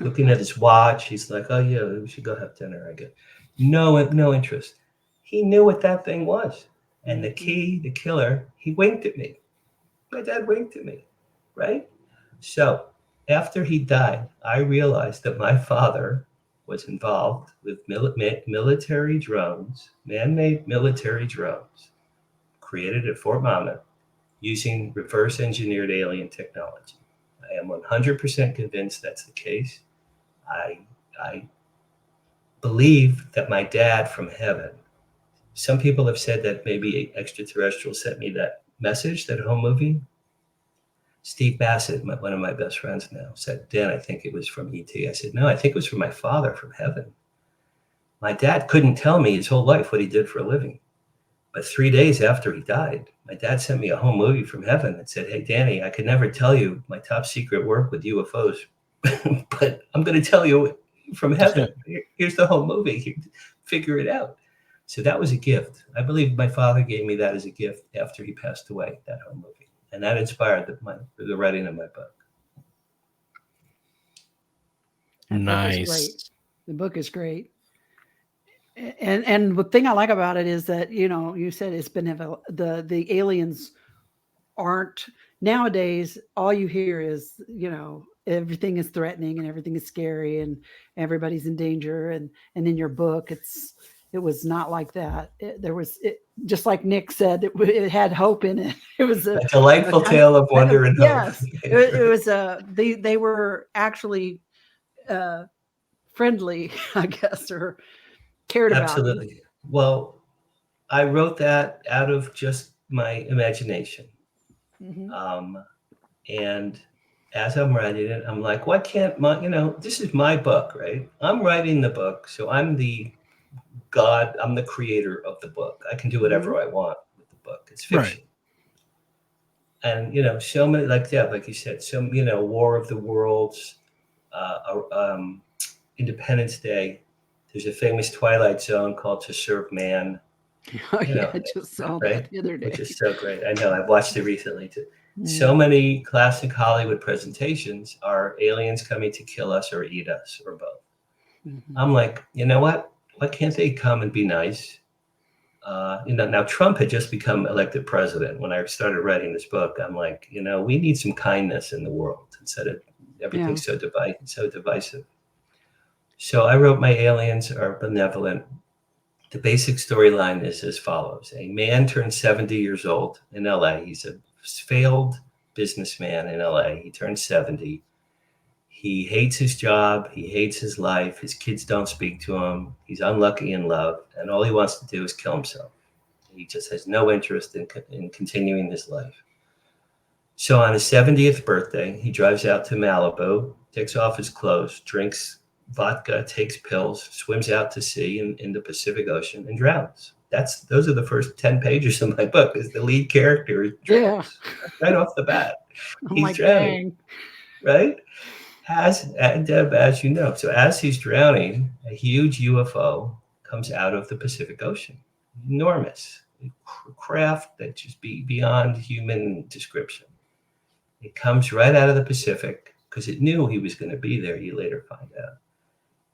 looking at his watch. He's like, oh yeah, we should go have dinner. I guess. No interest. He knew what that thing was. And the killer, he winked at me. My dad winked at me, right? So after he died, I realized that my father was involved with military drones, man-made military drones, created at Fort Monmouth using reverse engineered alien technology. I am 100% convinced that's the case. I believe that my dad from heaven, some people have said that maybe extraterrestrials sent me that message, that home movie. Steve Bassett, one of my best friends now, said, Dan, I think it was from ET. I said, no, I think it was from my father from heaven. My dad couldn't tell me his whole life what he did for a living. But 3 days after he died, my dad sent me a home movie from heaven that said, hey, Danny, I could never tell you my top secret work with UFOs, but I'm going to tell you from heaven. Here's the whole movie. Figure it out. So that was a gift. I believe my father gave me that as a gift after he passed away, that home movie. And that inspired the writing of my book. Nice. The book is great. And the thing I like about it is that, you know, you said it's been the aliens aren't nowadays. All you hear is, you know, everything is threatening and everything is scary and everybody's in danger. And in your book, it was not like that. Just like Nick said, it had hope in it. It was a delightful tale of wonder and hope. Yes, it was they were actually friendly, I guess, or cared about. Absolutely. Well, I wrote that out of just my imagination. Mm-hmm. And as I'm writing it, I'm like, why can't this is my book, right? I'm writing the book. So I'm the God, I'm the creator of the book. I can do whatever I want with the book. It's fiction. Right. And, so many, like you said, War of the Worlds, Independence Day. There's a famous Twilight Zone called To Serve Man. Oh, yeah, I just saw that the other day. Which is so great. I know, I've watched it recently too. So many classic Hollywood presentations are aliens coming to kill us or eat us or both. Mm-hmm. I'm like, you know what? Why can't they come and be nice? Now Trump had just become elected president. When I started writing this book, I'm like, we need some kindness in the world instead of everything so divisive. So I wrote my aliens are benevolent. The basic storyline is as follows. A man turns 70 years old in LA. He's a failed businessman in LA. He turns 70. He hates his job. He hates his life. His kids don't speak to him. He's unlucky in love. And all he wants to do is kill himself. He just has no interest in continuing his life. So on his 70th birthday, he drives out to Malibu, takes off his clothes, drinks vodka, takes pills, swims out to sea in the Pacific Ocean and drowns. Those are the first 10 pages of my book. Is the lead character drowns right off the bat. He's drowning. right? Deb, as you know, so as he's drowning, a huge UFO comes out of the Pacific Ocean, enormous craft that just be beyond human description. It comes right out of the Pacific because it knew he was going to be there. You later find out,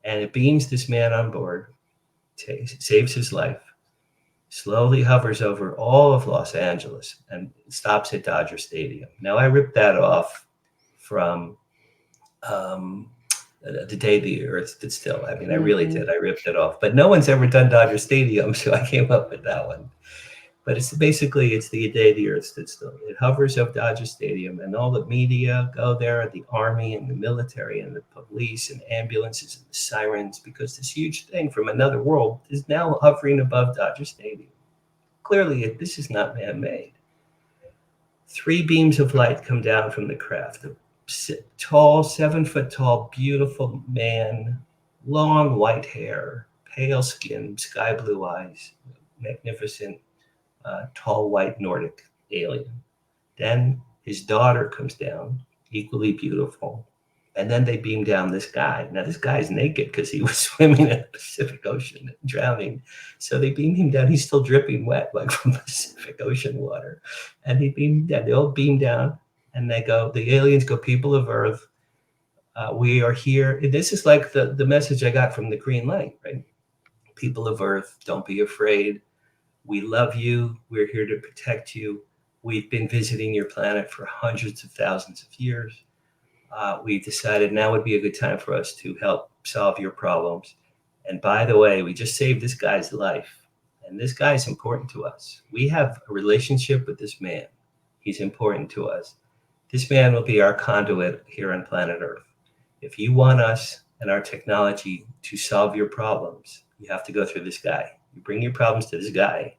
and it beams this man on board, saves his life, slowly hovers over all of Los Angeles, and stops at Dodger Stadium. Now I ripped that off from um, the day the Earth stood still. I mean, I really did. I ripped it off, but no one's ever done Dodger Stadium, so I came up with that one. But it's the day the Earth stood still. It hovers over Dodger Stadium, and all the media go there, the army and the military and the police and ambulances and the sirens, because this huge thing from another world is now hovering above Dodger Stadium. Clearly, this is not man-made. 3 beams of light come down from the craft. A tall, 7-foot tall, beautiful man, long white hair, pale skin, sky blue eyes, magnificent, tall white Nordic alien. Then his daughter comes down, equally beautiful. And then they beam down this guy. Now, this guy's naked because he was swimming in the Pacific Ocean, drowning. So they beam him down. He's still dripping wet, like from Pacific Ocean water. And he beamed down. They all beam down, and they go, the aliens go, people of Earth, we are here. This is like the message I got from the green light, right? People of Earth, don't be afraid. We love you. We're here to protect you. We've been visiting your planet for hundreds of thousands of years. We decided now would be a good time for us to help solve your problems. And by the way, we just saved this guy's life. And this guy is important to us. We have a relationship with this man. He's important to us. This man will be our conduit here on planet Earth. If you want us and our technology to solve your problems, you have to go through this guy. You bring your problems to this guy,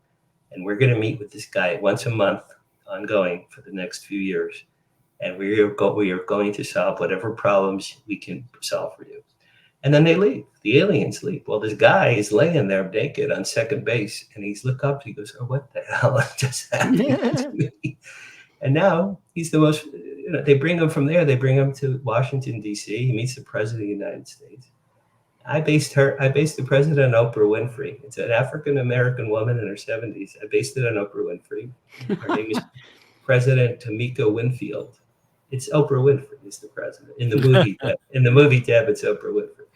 and we're going to meet with this guy once a month, ongoing for the next few years. And we are going to solve whatever problems we can solve for you. And then they leave. The aliens leave. Well, this guy is laying there naked on second base, and he's look up. He goes, "Oh, what the hell just happened to me?" And now he's the most. They bring him from there. They bring him to Washington D.C. He meets the president of the United States. I based the president on Oprah Winfrey. It's an African American woman in her 70s. I based it on Oprah Winfrey. Her name is President Tamika Winfield. It's Oprah Winfrey is the president in the movie. In the movie, Deb, it's Oprah Winfrey.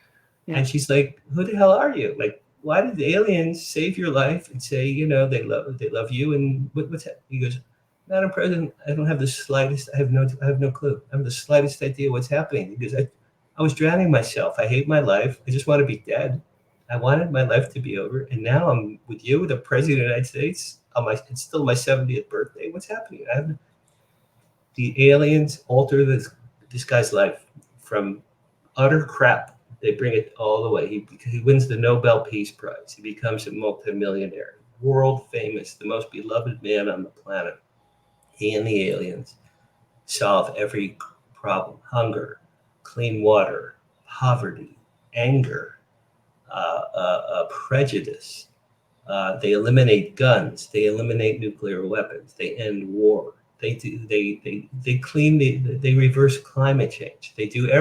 Yeah. And she's like, "Who the hell are you? Like, why did the aliens save your life and say, they love you? And what's that?" He goes, "Madam President, I don't have the slightest. I have no clue. I have the slightest idea what's happening." He goes, I was drowning myself. I hate my life. I just want to be dead. I wanted my life to be over. And now I'm with you, the President of the United States. It's still my 70th birthday. What's happening? The aliens alter this guy's life from utter crap. They bring it all the way. He wins the Nobel Peace Prize. He becomes a multimillionaire, world famous, the most beloved man on the planet. He and the aliens solve every problem: hunger, clean water, poverty, anger, prejudice. They eliminate guns. They eliminate nuclear weapons. They end war. They reverse climate change. They do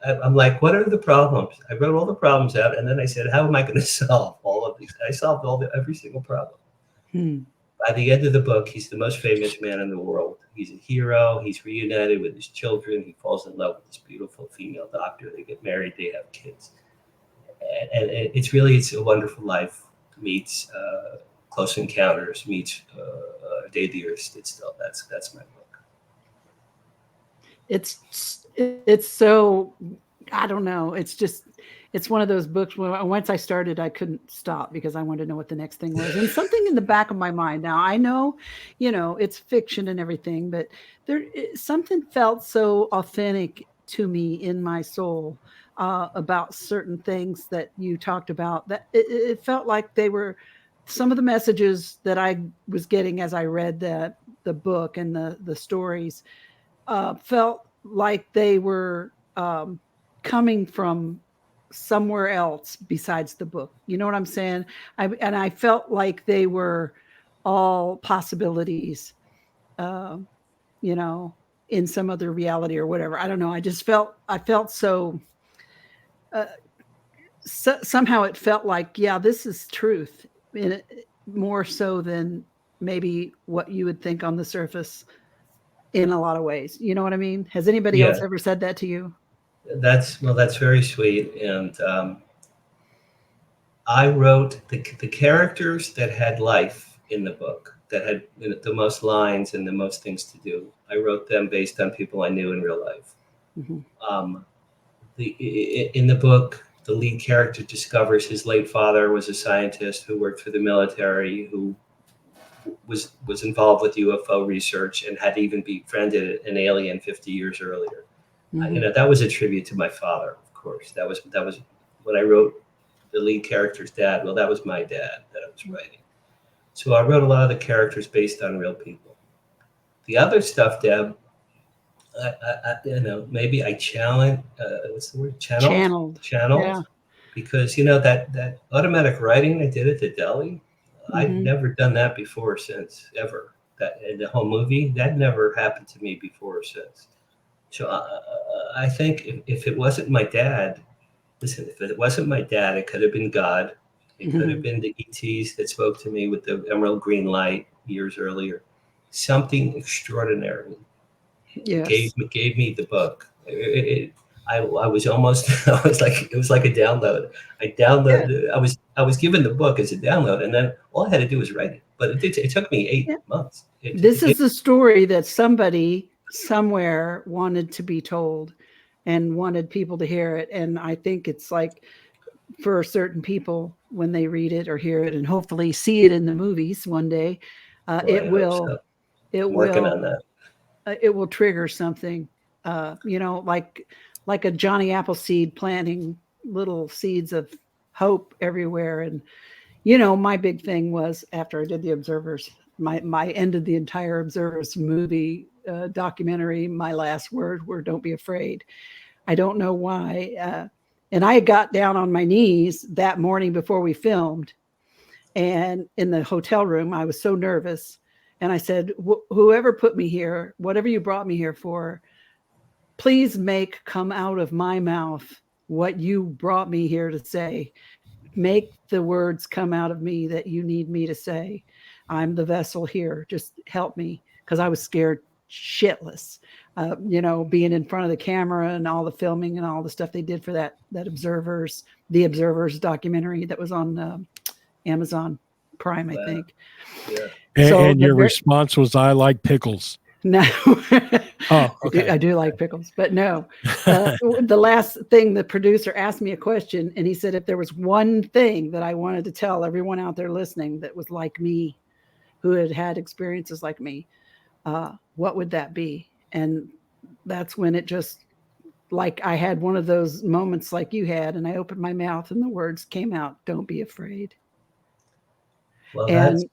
I'm like, what are the problems? I wrote all the problems out, and then I said, how am I going to solve all of these? I solved every single problem. By the end of the book, he's the most famous man in the world. He's a hero. He's reunited with his children. He falls in love with this beautiful female doctor. They get married. They have kids. And it's a Wonderful Life meets Close Encounters meets Day the Earth Stood Still. That's my book. It's so, I don't know. It's one of those books where once I started, I couldn't stop because I wanted to know what the next thing was. And something in the back of my mind. Now I know, it's fiction and everything, but something felt so authentic to me in my soul about certain things that you talked about, that it felt like they were some of the messages that I was getting as I read the book and the stories felt like they were coming from somewhere else besides the book. You know what I'm saying? I felt like they were all possibilities, in some other reality or whatever. I don't know. I felt so, somehow it felt like, yeah, this is truth, more so than maybe what you would think on the surface in a lot of ways. You know what I mean? Has anybody else Yeah, ever said that to you? that's very sweet. And I wrote the characters that had life in the book, that had the most lines and the most things to do. I wrote them based on people I knew in real life. Mm-hmm. In the book, the lead character discovers his late father was a scientist who worked for the military, who was involved with UFO research and had even befriended an alien 50 years earlier. Mm-hmm. That was a tribute to my father, of course. That was when I wrote the lead character's dad. Well, that was my dad that I was writing. So I wrote a lot of the characters based on real people. The other stuff, Deb, maybe I challenge. What's the word? Channeled. Yeah. Because that automatic writing I did at the deli, I'd Mm-hmm. never done that before or since, ever. That in the whole movie, that never happened to me before or since. So I think if it wasn't my dad, listen, if it wasn't my dad, it could have been God. It could have Mm-hmm. been the ETs that spoke to me with the emerald green light years earlier. Something extraordinary Yes. gave me the book. I was almost I was like it was like a download. Yeah. I was given the book as a download, and then all I had to do was write it. But it took me 8 months. This is the story that somebody somewhere wanted to be told and wanted people to hear it. And I think it's like for certain people when they read it or hear it and hopefully see it in the movies one day, Well, I hope so. it I'm working on will, that. it will trigger something, like a Johnny Appleseed planting little seeds of hope everywhere. And my big thing was after I did the Observers, my ended the entire Observers movie documentary. My last word were "Don't be afraid." I don't know why, and I got down on my knees that morning before we filmed, and in the hotel room, I was so nervous, and I said, "Whoever put me here, whatever you brought me here for, please make come out of my mouth what you brought me here to say." Make the words come out of me that you need me to say. I'm the vessel here. Just help me. Because I was scared shitless, being in front of the camera and all the filming and all the stuff they did for the Observers documentary that was on Amazon Prime, I Wow. think. Yeah. And your response was, "I like pickles." No. Oh, okay. I do like pickles, but no. The last thing, the producer asked me a question, and he said, if there was one thing that I wanted to tell everyone out there listening that was like me, who had had experiences like me, what would that be? And that's when it just, like I had one of those moments like you had, and I opened my mouth and the words came out, "Don't be afraid." Well, And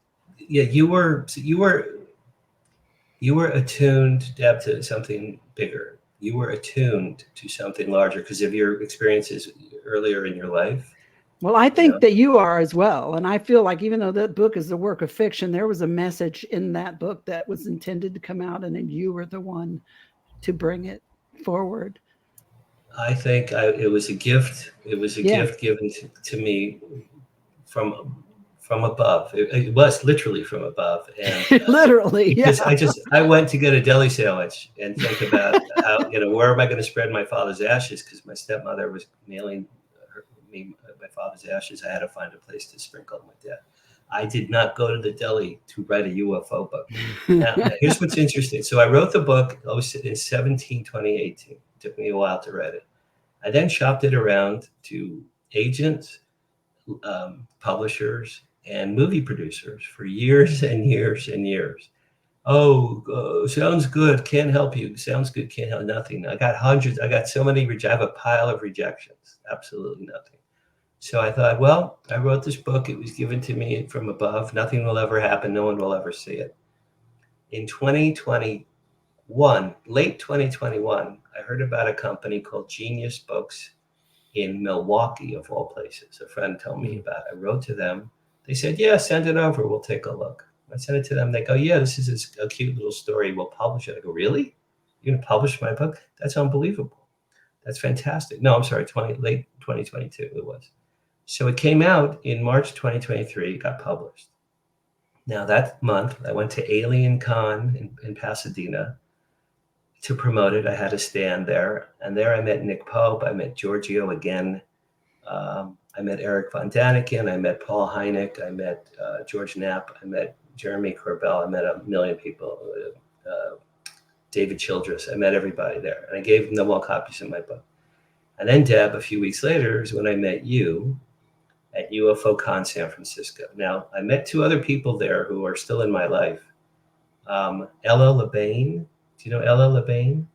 you were attuned, Deb, to something bigger. You were attuned to something larger because of your experiences earlier in your life. well, I think that you are as well. And I feel like even though that book is a work of fiction, there was a message in that book that was intended to come out, and then you were the one to bring it forward. I think it was a gift. It was a Yeah. gift given to me from above. It was literally from above, and Literally. because Yeah. I went to get a deli sandwich and think about how where am I going to spread my father's ashes, because my stepmother was mailing me my father's ashes. I had to find a place to sprinkle my dad. I did not go to the deli to write a UFO book. Now, here's what's interesting. So I wrote the book in 2018. It took me a while to write it. I then shopped it around to agents, publishers, and movie producers for years and years and years. Oh, sounds good. Can't help you. Sounds good. Can't help nothing. I got hundreds. I got so many. I have a pile of rejections. Absolutely nothing. So I thought, well, I wrote this book. It was given to me from above. Nothing will ever happen. No one will ever see it. In 2021, late 2021, I heard about a company called Genius Books in Milwaukee, of all places. A friend told me about it. I wrote to them. They said, yeah, send it over. We'll take a look. I sent it to them. They go, yeah, this is a cute little story. We'll publish it. I go, really? You're going to publish my book? That's unbelievable. That's fantastic. No, I'm sorry, late 2022 it was. So it came out in March 2023, it got published. Now that month, I went to Alien Con in Pasadena to promote it. I had a stand there, and there I met Nick Pope. I met Giorgio again. I met Eric Von Daniken. I met Paul Hynek. I met George Knapp. I met Jeremy Corbell. I met a million people. David Childress. I met everybody there, and I gave them all copies of my book. And then, Deb, a few weeks later is when I met you at UFO Con San Francisco. Now, I met two other people there who are still in my life. Ella LeBain. Do you know Ella LeBain?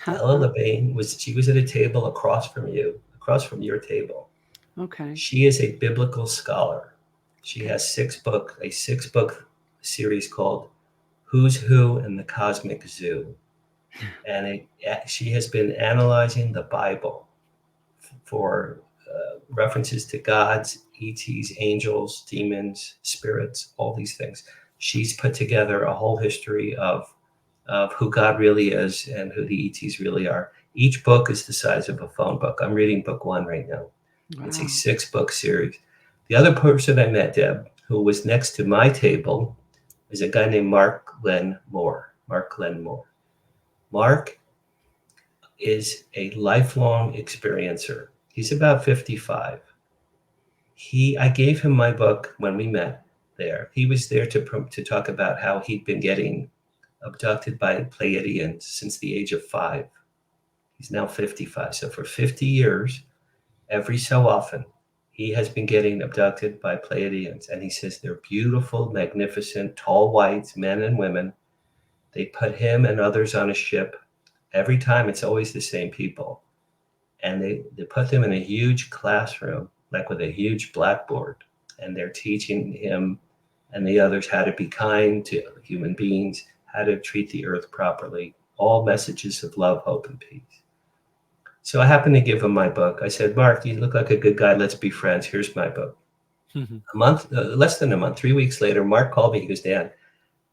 Ella LeBain was at a table across from your table. Okay. She is a biblical scholar. She has a six book series called Who's Who in the Cosmic Zoo. And she has been analyzing the Bible for references to gods, ETs, angels, demons, spirits, all these things. She's put together a whole history of who God really is and who the ETs really are. Each book is the size of a phone book. I'm reading book 1 right now. Wow. It's a 6-book series. The other person I met, Deb, who was next to my table, is a guy named Mark Glenn Moore. Mark is a lifelong experiencer. He's about 55. I gave him my book when we met there. He was there to talk about how he'd been getting abducted by Pleiadians since the age of 5. He's now 55. So for 50 years, every so often, he has been getting abducted by Pleiadians. And he says they're beautiful, magnificent, tall whites, men and women. They put him and others on a ship. Every time it's always the same people. And they put them in a huge classroom, like with a huge blackboard. And they're teaching him and the others how to be kind to human beings, how to treat the earth properly, all messages of love, hope, and peace. So I happened to give him my book. I said, Mark, you look like a good guy. Let's be friends. Here's my book. Less than a month, 3 weeks later, Mark called me. He goes, Dan,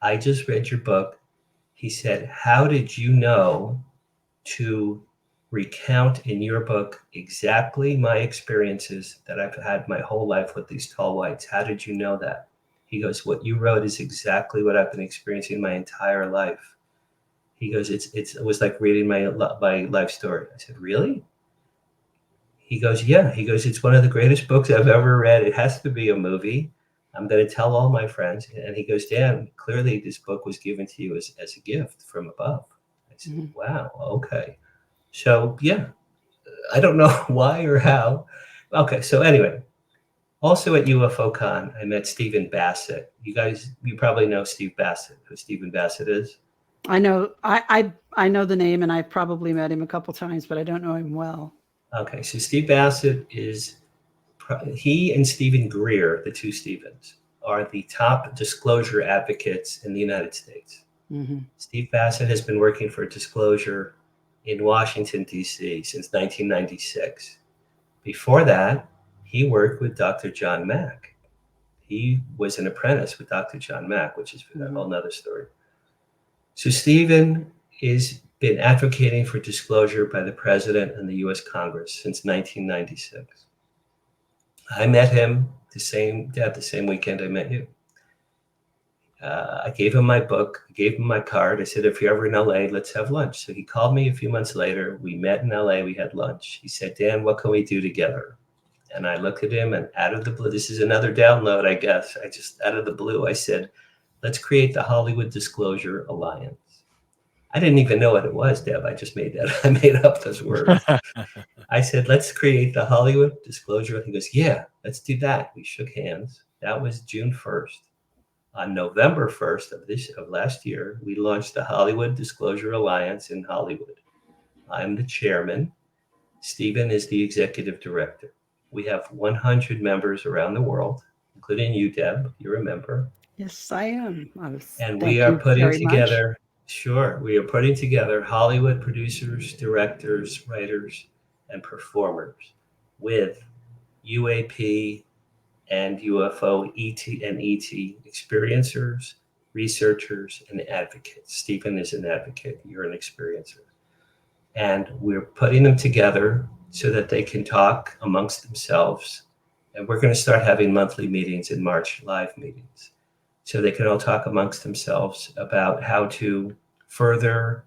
I just read your book. He said, how did you know to recount in your book exactly my experiences that I've had my whole life with these tall whites? How did you know that? He goes, what you wrote is exactly what I've been experiencing my entire life. He goes, it was like reading my life story. I said, really? He goes, yeah. He goes, it's one of the greatest books I've ever read. It has to be a movie. I'm going to tell all my friends. And he goes, Dan, clearly this book was given to you as a gift from above. I said, wow, okay. So, yeah, I don't know why or how. Okay, so anyway, also at UFO Con, I met Stephen Bassett. You probably know Steve Bassett, who Stephen Bassett is. I know. I know the name, and I've probably met him a couple times, but I don't know him well. Okay, so Steve Bassett he and Stephen Greer, the two Stevens, are the top disclosure advocates in the United States. Mm-hmm. Steve Bassett has been working for Disclosure in Washington, D.C. since 1996. Before that, he worked with Dr. John Mack. He was an apprentice with Dr. John Mack, which is a whole nother story. So Stephen has been advocating for disclosure by the president and the U.S. Congress since 1996. I met him the same weekend I met you. I gave him my book, I gave him my card. I said, if you're ever in LA, let's have lunch. So he called me a few months later. We met in LA, we had lunch. He said, Dan, what can we do together? And I looked at him, and out of the blue, this is another download, I guess. Out of the blue, I said, let's create the Hollywood Disclosure Alliance. I didn't even know what it was, Deb. I made up those words. I said, let's create the Hollywood Disclosure. He goes, yeah, let's do that. We shook hands. That was June 1st. On November 1st of last year, we launched the Hollywood Disclosure Alliance in Hollywood. I'm the chairman. Stephen is the executive director. We have 100 members around the world, including you, Deb. You remember? Yes, I am. And we are putting together, we are putting together Hollywood producers, directors, writers, and performers with UAP and UFO ET experiencers, researchers, and advocates. Stephen is an advocate. You're an experiencer. And we're putting them together so that they can talk amongst themselves. And we're going to start having monthly meetings in March, live meetings, so they can all talk amongst themselves about how to further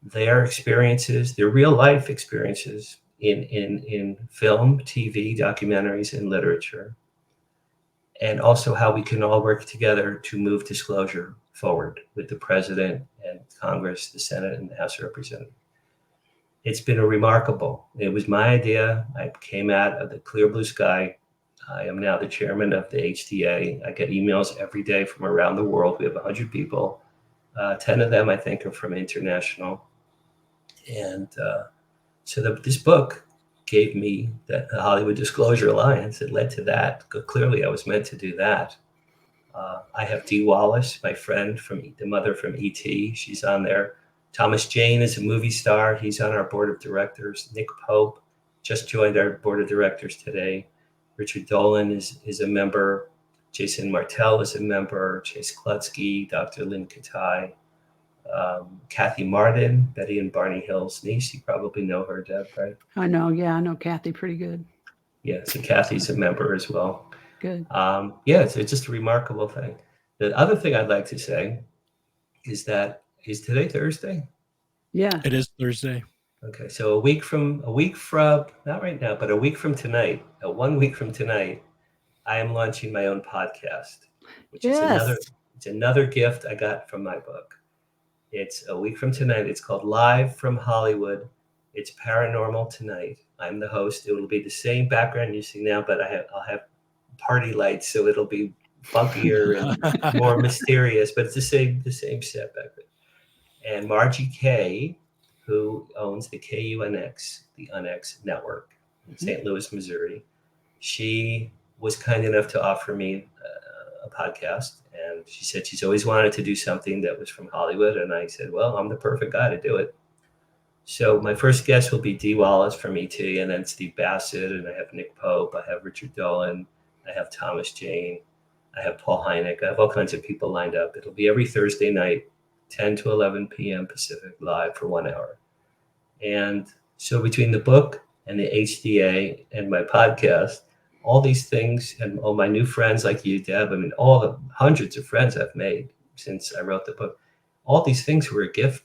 their experiences, their real life experiences in film, TV, documentaries, and literature. And also how we can all work together to move disclosure forward with the president and Congress, the Senate, and the House of Representatives. It's been it was my idea. I came out of the clear blue sky. I am now the chairman of the HDA. I get emails every day from around the world. We have 100 people. 10 of them, I think, are from international. And this book gave me the Hollywood Disclosure Alliance. It led to that. Clearly, I was meant to do that. I have Dee Wallace, my friend, the mother from E.T. She's on there. Thomas Jane is a movie star. He's on our board of directors. Nick Pope just joined our board of directors today. Richard Dolan is a member. Jason Martell is a member. Chase Klutsky, Dr. Lynn Katai. Kathy Martin, Betty and Barney Hill's niece. You probably know her, Deb, right? I know. Yeah, I know Kathy pretty good. Yeah, so Kathy's a member as well. Good. It's just a remarkable thing. The other thing I'd like to say is today Thursday? Yeah. It is Thursday. Okay, so a week from not right now, but a week from tonight, 1 week from tonight, I am launching my own podcast, which is another gift I got from my book. It's a week from tonight. It's called Live from Hollywood. It's Paranormal Tonight. I'm the host. It will be the same background you see now, but I'll have party lights, so it'll be funkier and more mysterious. But it's the same set background. And Margie Kay, who owns the KUNX, the UNX network in St. Louis, Missouri, she was kind enough to offer me a podcast. And she said she's always wanted to do something that was from Hollywood. And I said, well, I'm the perfect guy to do it. So my first guest will be Dee Wallace from ET, and then Steve Bassett, and I have Nick Pope, I have Richard Dolan, I have Thomas Jane, I have Paul Hynek, I have all kinds of people lined up. It'll be every Thursday night, 10 to 11 p.m. Pacific, live for 1 hour. And so between the book and the HDA and my podcast, all these things, and all my new friends like you, Deb, I mean, all the hundreds of friends I've made since I wrote the book, all these things were a gift.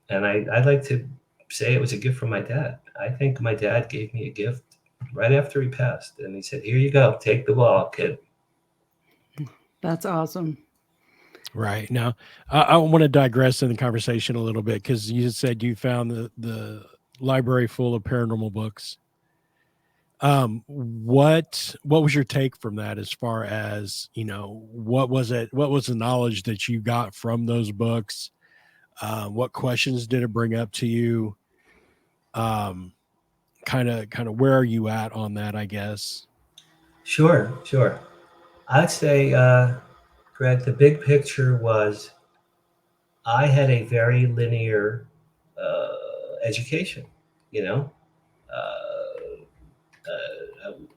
And I'd like to say it was a gift from my dad. I think my dad gave me a gift right after he passed. And he said, here you go, take the ball, kid. That's awesome. Right. Now, I want to digress in the conversation a little bit, because you said you found the library full of paranormal books. What was your take from that, as far as, what was the knowledge that you got from those books? What questions did it bring up to you? Kind of where are you at on that, I guess? Sure. I'd say, Greg, the big picture was I had a very linear education,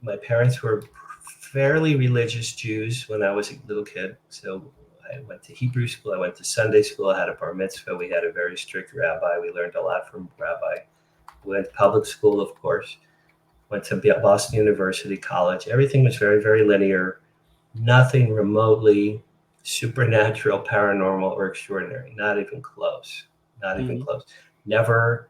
my parents were fairly religious Jews when I was a little kid. So I went to Hebrew school. I went to Sunday school. I had a bar mitzvah. We had a very strict rabbi. We learned a lot from rabbi. We went to public school, of course. Went to Boston University College. Everything was very, very linear. Nothing remotely supernatural, paranormal, or extraordinary. Not even close. Never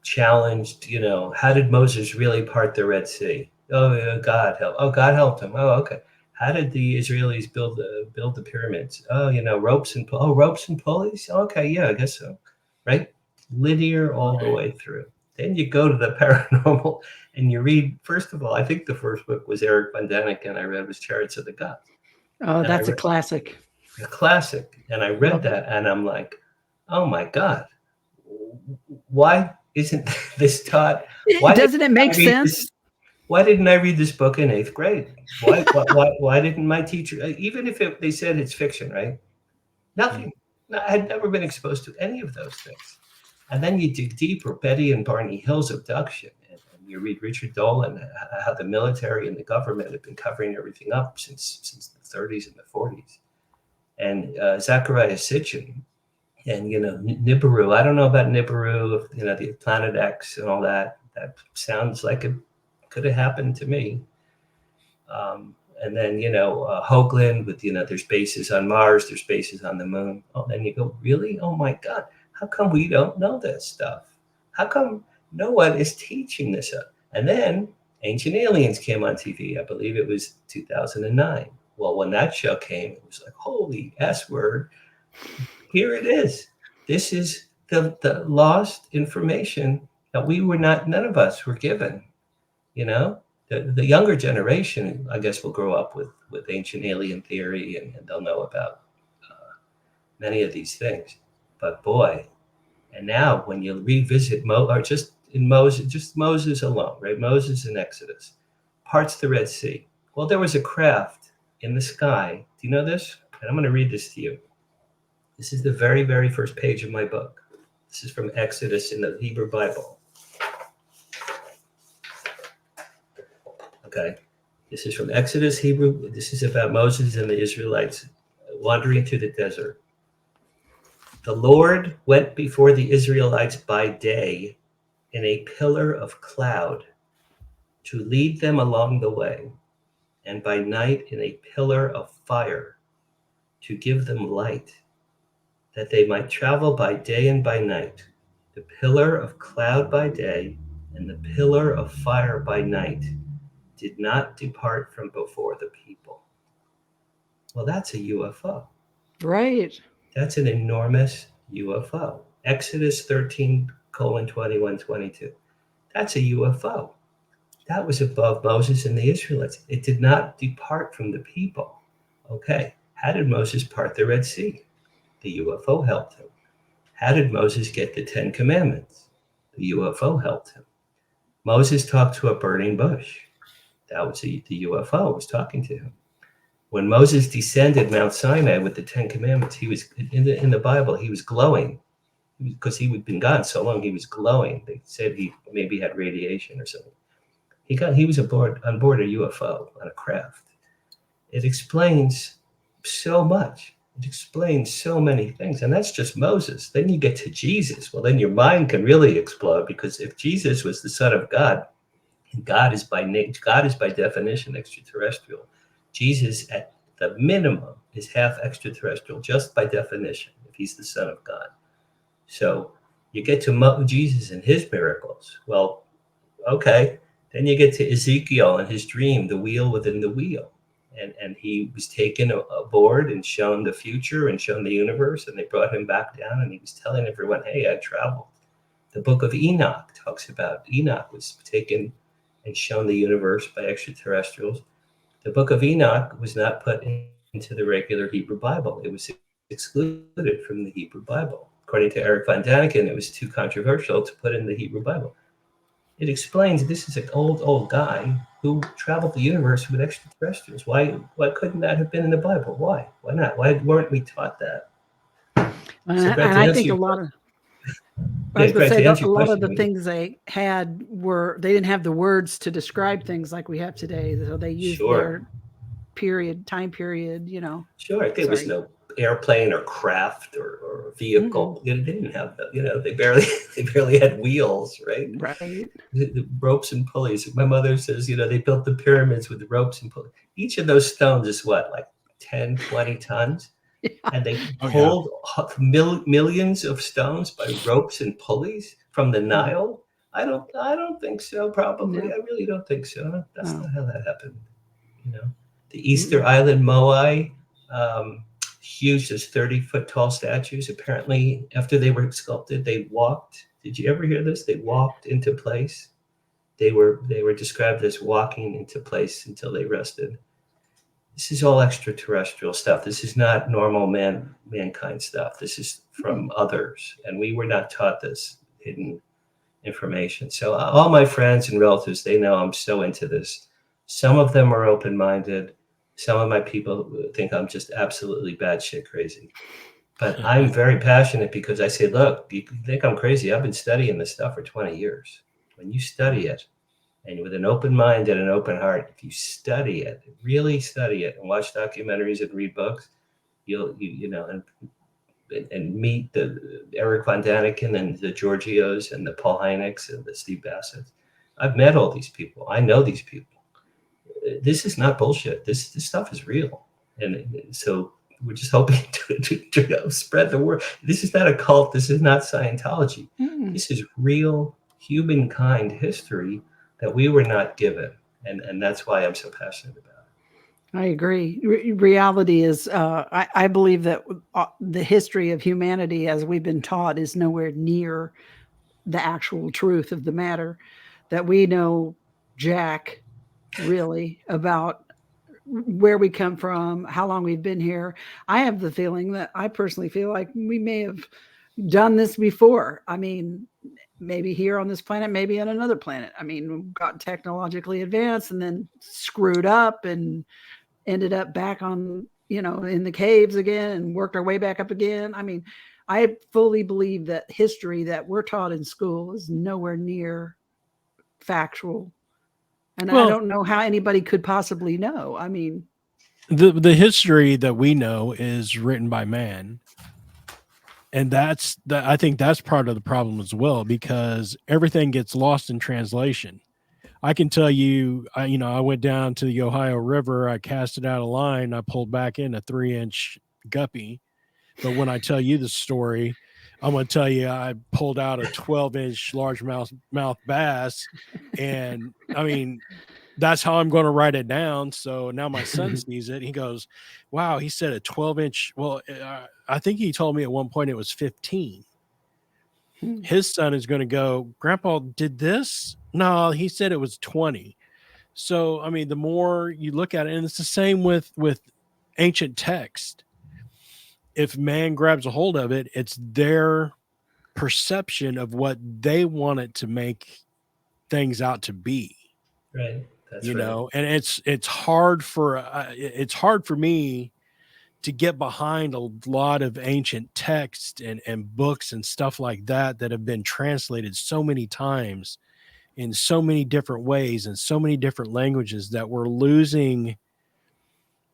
challenged, how did Moses really part the Red Sea? Oh, yeah, God helped. Oh, God helped him. Oh, okay. How did the Israelis build the pyramids? Oh, ropes and pulleys. Okay, yeah, I guess so. Right? Linear all the way through. Then you go to the paranormal and you read. First of all, I think the first book was Eric Von Däniken, and I read was Chariots of the Gods. Oh, that's a classic. A classic. And I read that, and I'm like, oh my God, why isn't this taught? Doesn't it make sense? Why didn't I read this book in 8th grade? Why didn't my teacher, even if they said it's fiction, right? Nothing. I had never been exposed to any of those things. And then you dig deeper, Betty and Barney Hill's abduction, and you read Richard Dolan, how the military and the government have been covering everything up since the 30s and the 40s. and Zechariah Sitchin, and Nibiru. I don't know about Nibiru, the Planet X and all that. That sounds like it could have happened to me. And then Hoagland with there's bases on Mars, there's bases on the moon. Oh, then you go, really? Oh my God, how come we don't know this stuff? How come no one is teaching this up? And then Ancient Aliens came on TV. I believe it was 2009. Well, when that show came, it was like, holy S word. Here it is. This is the lost information that none of us were given. The younger generation, I guess, will grow up with ancient alien theory, and they'll know about many of these things. But boy, and now when you revisit Moses alone, right? Moses in Exodus, parts of the Red Sea. Well, there was a craft in the sky. Do you know this? And I'm going to read this to you. This is the very, very first page of my book. This is from Exodus in the Hebrew Bible. Okay. This is from Exodus, Hebrew. This is about Moses and the Israelites wandering through the desert. The Lord went before the Israelites by day in a pillar of cloud to lead them along the way, and by night in a pillar of fire to give them light, that they might travel by day and by night. The pillar of cloud by day and the pillar of fire by night did not depart from before the people. Well, that's a UFO. Right. That's an enormous UFO. Exodus 13:21-22. That's a UFO. That was above Moses and the Israelites. It did not depart from the people. Okay. How did Moses part the Red Sea? The UFO helped him. How did Moses get the 10 Commandments? The UFO helped him. Moses talked to a burning bush. That was the UFO was talking to him. When Moses descended Mount Sinai with the 10 Commandments, he was in the Bible, he was glowing because he had been gone so long. He was glowing. They said he maybe had radiation or something. He was on board a UFO on a craft. It explains so much. It explains so many things, and that's just Moses. Then you get to Jesus. Well, then your mind can really explode, because if Jesus was the Son of God, and God is by definition extraterrestrial, Jesus at the minimum is half extraterrestrial just by definition, if he's the Son of God. So you get to Jesus and his miracles. Well, okay. Then you get to Ezekiel and his dream, the wheel within the wheel. And he was taken aboard and shown the future and shown the universe, and they brought him back down, and he was telling everyone, hey, I traveled. The book of Enoch talks about Enoch was taken and shown the universe by extraterrestrials. The book of Enoch was not put into the regular Hebrew Bible. It was excluded from the Hebrew Bible. According to Eric von Daniken, it was too controversial to put in the Hebrew Bible. It explains this is an old guy who traveled the universe with extraterrestrials. Why couldn't that have been in the Bible? Why not? Why weren't we taught that? And I think a lot of, I was going to say, a lot of the things they had they didn't have the words to describe things like we have today. So they used their time period, Sure. There was no airplane or craft or vehicle. Mm-hmm. They didn't have that. They barely had wheels, right? Right. The ropes and pulleys. My mother says, they built the pyramids with the ropes and pulleys. Each of those stones is what, like 10, 20 tons? Yeah. And they pulled millions of stones by ropes and pulleys from the Nile. I don't think so. Probably, no. I really don't think so. That's not how that happened. The Easter Island Moai, huge, as 30-foot tall statues. Apparently, after they were sculpted, they walked. Did you ever hear this? They walked into place. They were described as walking into place until they rested. This is all extraterrestrial stuff. This is not normal mankind stuff. This is from others, and we were not taught this hidden information. So all my friends and relatives, they know I'm so into this. Some of them are open-minded. Some of my people think I'm just absolutely batshit crazy. But I'm very passionate, because I say, look, you think I'm crazy. I've been studying this stuff for 20 years. When you study it, and with an open mind and an open heart, if you study it, really study it, and watch documentaries and read books, you know, and meet the Eric Von Daniken and the Giorgios and the Paul Hyneks and the Steve Bassett's. I've met all these people. I know these people. This is not bullshit. This stuff is real. And so we're just hoping to spread the word. This is not a cult. This is not Scientology. This is real humankind history that we were not given. And that's why I'm so passionate about it. I agree. Reality is, I believe that the history of humanity, as we've been taught, is nowhere near the actual truth of the matter. That we know jack, really, about where we come from, how long we've been here. I have the feeling that I personally feel like we may have done this before. I mean, maybe here on this planet, maybe on another planet. I mean, we got technologically advanced and then screwed up and ended up back on, in the caves again and worked our way back up again. I mean, I fully believe that history that we're taught in school is nowhere near factual. And I don't know how anybody could possibly know. I mean, the history that we know is written by man. And I think that's part of the problem as well, because everything gets lost in translation. I can tell you, I went down to the Ohio River, I casted out a line, I pulled back in a 3-inch guppy. But when I tell you the story, I'm going to tell you I pulled out a 12-inch largemouth bass. And I mean, that's how I'm going to write it down. So now my son sees it. He goes, wow, he said a 12-inch. Well, I think he told me at one point it was 15. His son is going to go, Grandpa did this? No, he said it was 20. So, I mean, the more you look at it, and it's the same with ancient text. If man grabs a hold of it, it's their perception of what they want it to make things out to be. Right. That's and it's hard for me to get behind a lot of ancient texts and books and stuff like that have been translated so many times in so many different ways and so many different languages that we're losing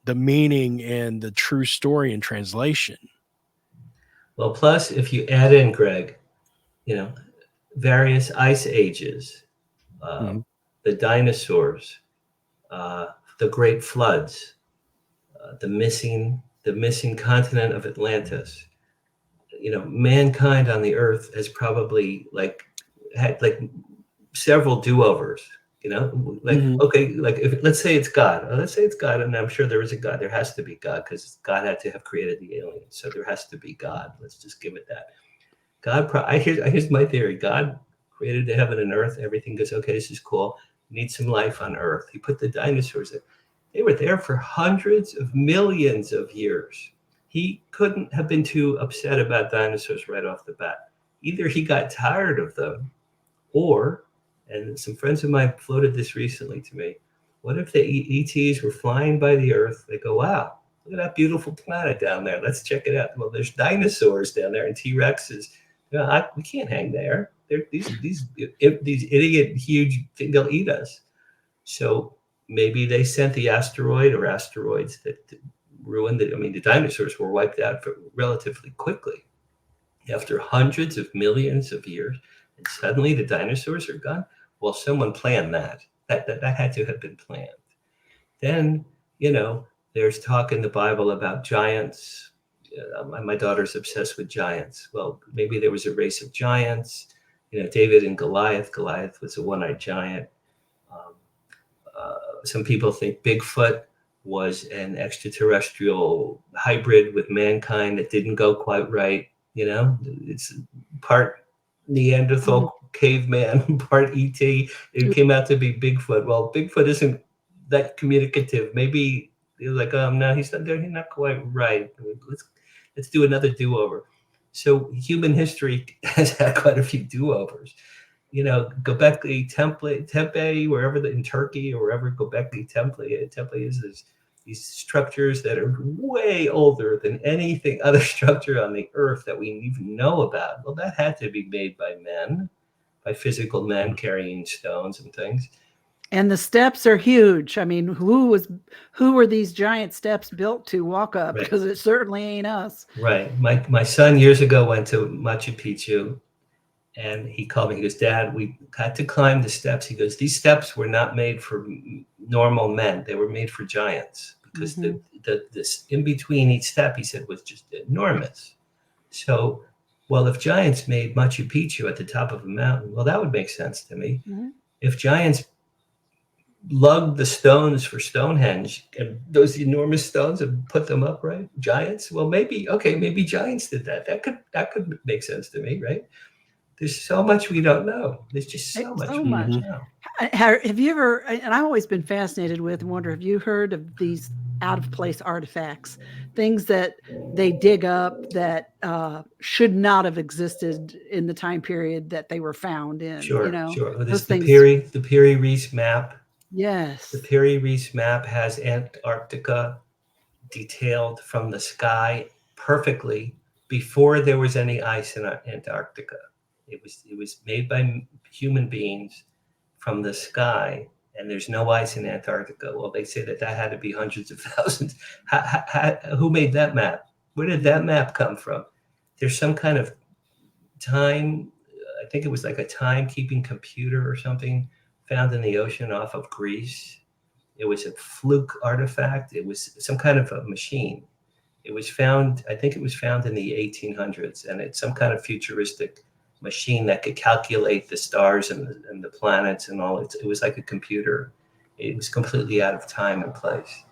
the meaning and the true story in translation. Well, plus if you add in, Greg, various ice ages, the dinosaurs, the great floods, the missing continent of Atlantis. Mankind on the earth has probably had several do-overs. Okay, if let's say it's God, and I'm sure there is a God. There has to be God, because God had to have created the aliens, so there has to be God. Let's just give it that. God, here's my theory. God created the heaven and earth. Everything goes, okay, this is cool. Need some life on Earth. He put the dinosaurs there. They were there for hundreds of millions of years. He couldn't have been too upset about dinosaurs right off the bat. Either he got tired of them, or, and some friends of mine floated this recently to me, what if the ETs were flying by the Earth? They go, wow, look at that beautiful planet down there. Let's check it out. Well, there's dinosaurs down there and T-Rexes. We can't hang there. They're these idiot huge thing, they'll eat us. So maybe they sent the asteroid or asteroids that ruined it. I mean, the dinosaurs were wiped out relatively quickly after hundreds of millions of years, and suddenly the dinosaurs are gone. Well, someone planned that. That had to have been planned. Then, there's talk in the Bible about giants. My daughter's obsessed with giants. Well, maybe there was a race of giants. David and Goliath. Goliath was a one-eyed giant. Some people think Bigfoot was an extraterrestrial hybrid with mankind that didn't go quite right. It's part Neanderthal caveman, part ET. It came out to be Bigfoot. Well, Bigfoot isn't that communicative. Maybe they're like, no, he's not quite right. Let's do another do-over. So human history has had quite a few do-overs. Göbekli Tepe, wherever in Turkey or wherever Göbekli Tepe is, these structures that are way older than anything other structure on the earth that we even know about. Well, that had to be made by men, by physical men carrying stones and things. And the steps are huge. I mean, who were these giant steps built to walk up? Right. Because it certainly ain't us. Right. My son years ago went to Machu Picchu, and he called me. He goes, "Dad, we had to climb the steps." He goes, "These steps were not made for normal men. They were made for giants because this in between each step," he said, "was just enormous." So, well, if giants made Machu Picchu at the top of a mountain, well, that would make sense to me. Mhm. If giants lugged the stones for Stonehenge and those enormous stones and put them upright, giants, well, maybe giants did that. That could make sense to me, right? There's so much we don't know. There's just so much we much. don't know. Have you ever, and I've always been fascinated with and wonder, have you heard of these out of place artifacts, things that they dig up that should not have existed in the time period that they were found in? Sure, you know, sure. Well, those the things. Piri Reis map. Yes. The Piri Reis map has Antarctica detailed from the sky perfectly before there was any ice in Antarctica. It was made by human beings from the sky, and there's no ice in Antarctica. Well, they say that had to be hundreds of thousands. Who made that map? Where did that map come from? There's some kind of time. I think it was like a timekeeping computer or something found in the ocean off of Greece. It was a fluke artifact. It was some kind of a machine. It was found, I think it was found in the 1800s, and it's some kind of futuristic machine that could calculate the stars and the planets and all. It was like a computer. It was completely out of time and place.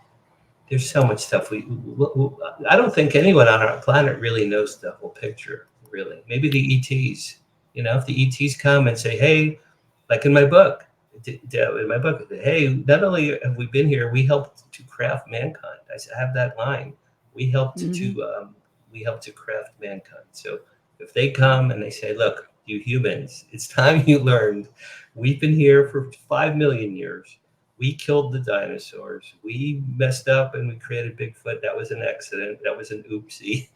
There's so much stuff I don't think anyone on our planet really knows the whole picture, really. Maybe the ETs, if the ETs come and say, hey, like in my book, hey, not only have we been here, we helped to craft mankind. I have that line. We helped to craft mankind. So if they come and they say, look, you humans, it's time you learned. We've been here for 5 million years. We killed the dinosaurs. We messed up and we created Bigfoot. That was an accident. That was an oopsie.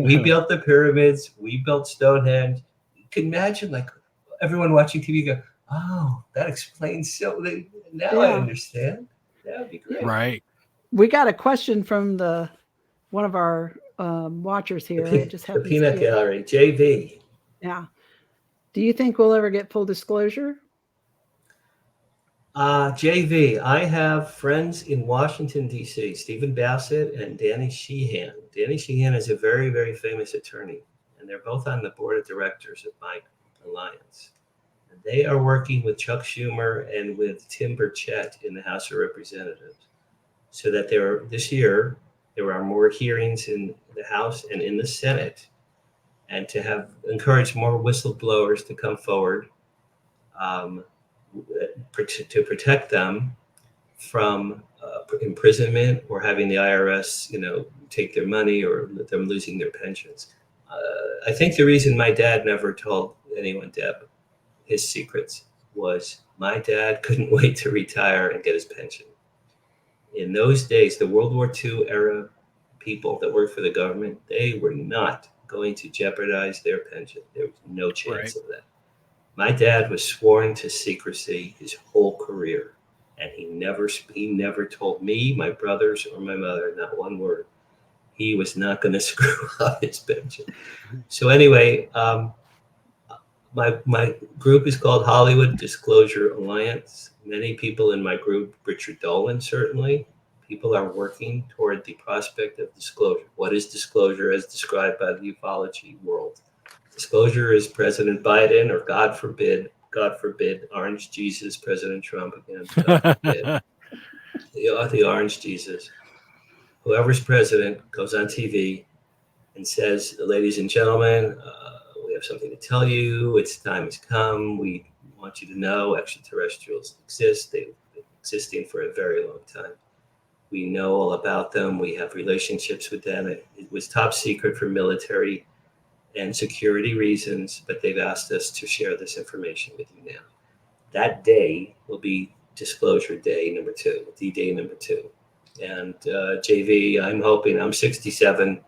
We built the pyramids. We built Stonehenge. You can imagine, like, everyone watching TV go, oh, that explains I understand. That would be great. Right. We got a question from one of our watchers here. The Peanut Gallery, JV. Yeah. Do you think we'll ever get full disclosure? JV, I have friends in Washington, D.C., Stephen Bassett and Danny Sheehan. Danny Sheehan is a very, very famous attorney, and they're both on the board of directors of my alliance. And they are working with Chuck Schumer and with Tim Burchett in the House of Representatives, so that this year there are more hearings in the House and in the Senate, and to encourage more whistleblowers to come forward to protect them from imprisonment or having the IRS, take their money or them losing their pensions. I think the reason my dad never told anyone, Deb, his secrets was my dad couldn't wait to retire and get his pension. In those days, the World War II era people that worked for the government, they were not going to jeopardize their pension. There was no chance of that. My dad was sworn to secrecy his whole career, and he never told me, my brothers, or my mother, not one word. He was not going to screw up his pension. So anyway, my group is called Hollywood Disclosure Alliance. Many people in my group, Richard Dolan certainly, people are working toward the prospect of disclosure. What is disclosure as described by the ufology world? Disclosure is President Biden, or God forbid, Orange Jesus, President Trump again. God forbid. The Orange Jesus. Whoever's president goes on TV and says, ladies and gentlemen, we have something to tell you. Its time has come. We want you to know extraterrestrials exist. They've been existing for a very long time. We know all about them. We have relationships with them. It was top secret for military and security reasons, but they've asked us to share this information with you now. That day will be Disclosure Day number 2, D-Day number 2. And JV, I'm 67.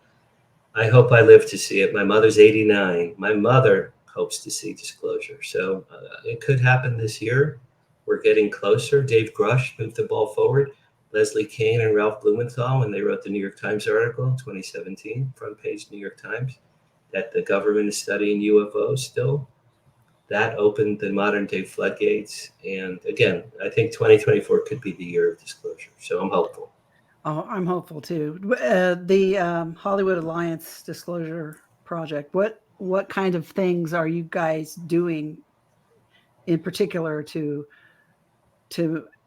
I hope I live to see it. My mother's 89. My mother hopes to see disclosure. So it could happen this year. We're getting closer. Dave Grush moved the ball forward. Leslie Kean and Ralph Blumenthal, when they wrote the New York Times article in 2017, front page New York Times, that the government is studying UFOs still, that opened the modern day floodgates. And again, I think 2024 could be the year of disclosure. So I'm hopeful. Oh, I'm hopeful too. The Hollywood Alliance Disclosure Project. What kind of things are you guys doing in particular to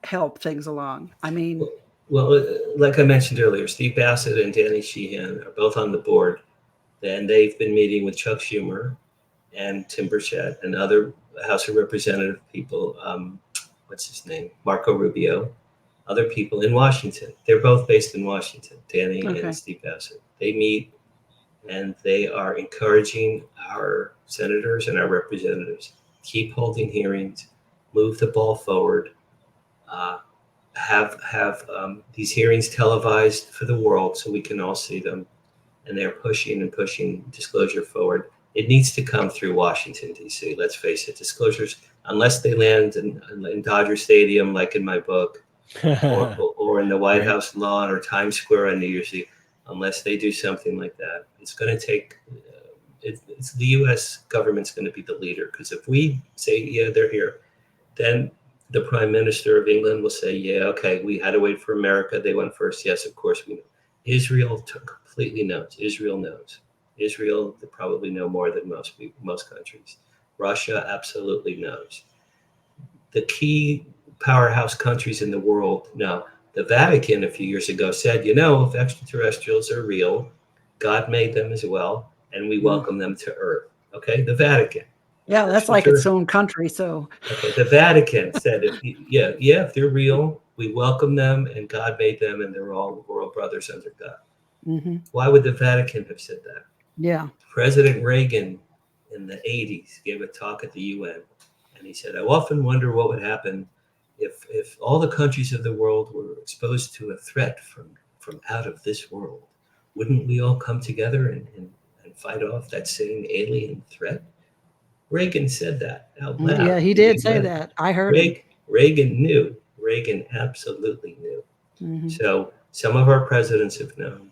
help things along? I mean, well, like I mentioned earlier, Steve Bassett and Danny Sheehan are both on the board. And they've been meeting with Chuck Schumer and Tim Burchett and other House of Representative people. What's his name? Marco Rubio. Other people in Washington. They're both based in Washington, Danny and Steve Bassett. They meet and they are encouraging our senators and our representatives, keep holding hearings, move the ball forward, have these hearings televised for the world so we can all see them. And they're pushing and pushing disclosure forward. It needs to come through Washington, D.C. Let's face it, disclosures, unless they land in Dodger Stadium, like in my book, or in the White House lawn or Times Square on New Year's Eve, unless they do something like that, it's going to take, it's the U.S. government's going to be the leader. Because if we say, yeah, they're here, then the Prime Minister of England will say, yeah, okay, we had to wait for America. They went first. Yes, of course we know. Israel completely knows. Israel knows. Israel, they probably know more than most countries. Russia absolutely knows. The key powerhouse countries in the world know. The Vatican a few years ago said, if extraterrestrials are real, God made them as well, and we welcome them to Earth. Okay, the Vatican. Yeah, that's like its own country. So okay, the Vatican said, if they're real, we welcome them, and God made them, and we're all brothers under God. Mm-hmm. Why would the Vatican have said that? Yeah. President Reagan in the 80s gave a talk at the UN, and he said, I often wonder what would happen if all the countries of the world were exposed to a threat from out of this world. Wouldn't we all come together and fight off that same alien threat? Reagan said that out loud. Yeah, he did say that. I heard him. Reagan knew. Reagan absolutely knew. Mm-hmm. So some of our presidents have known.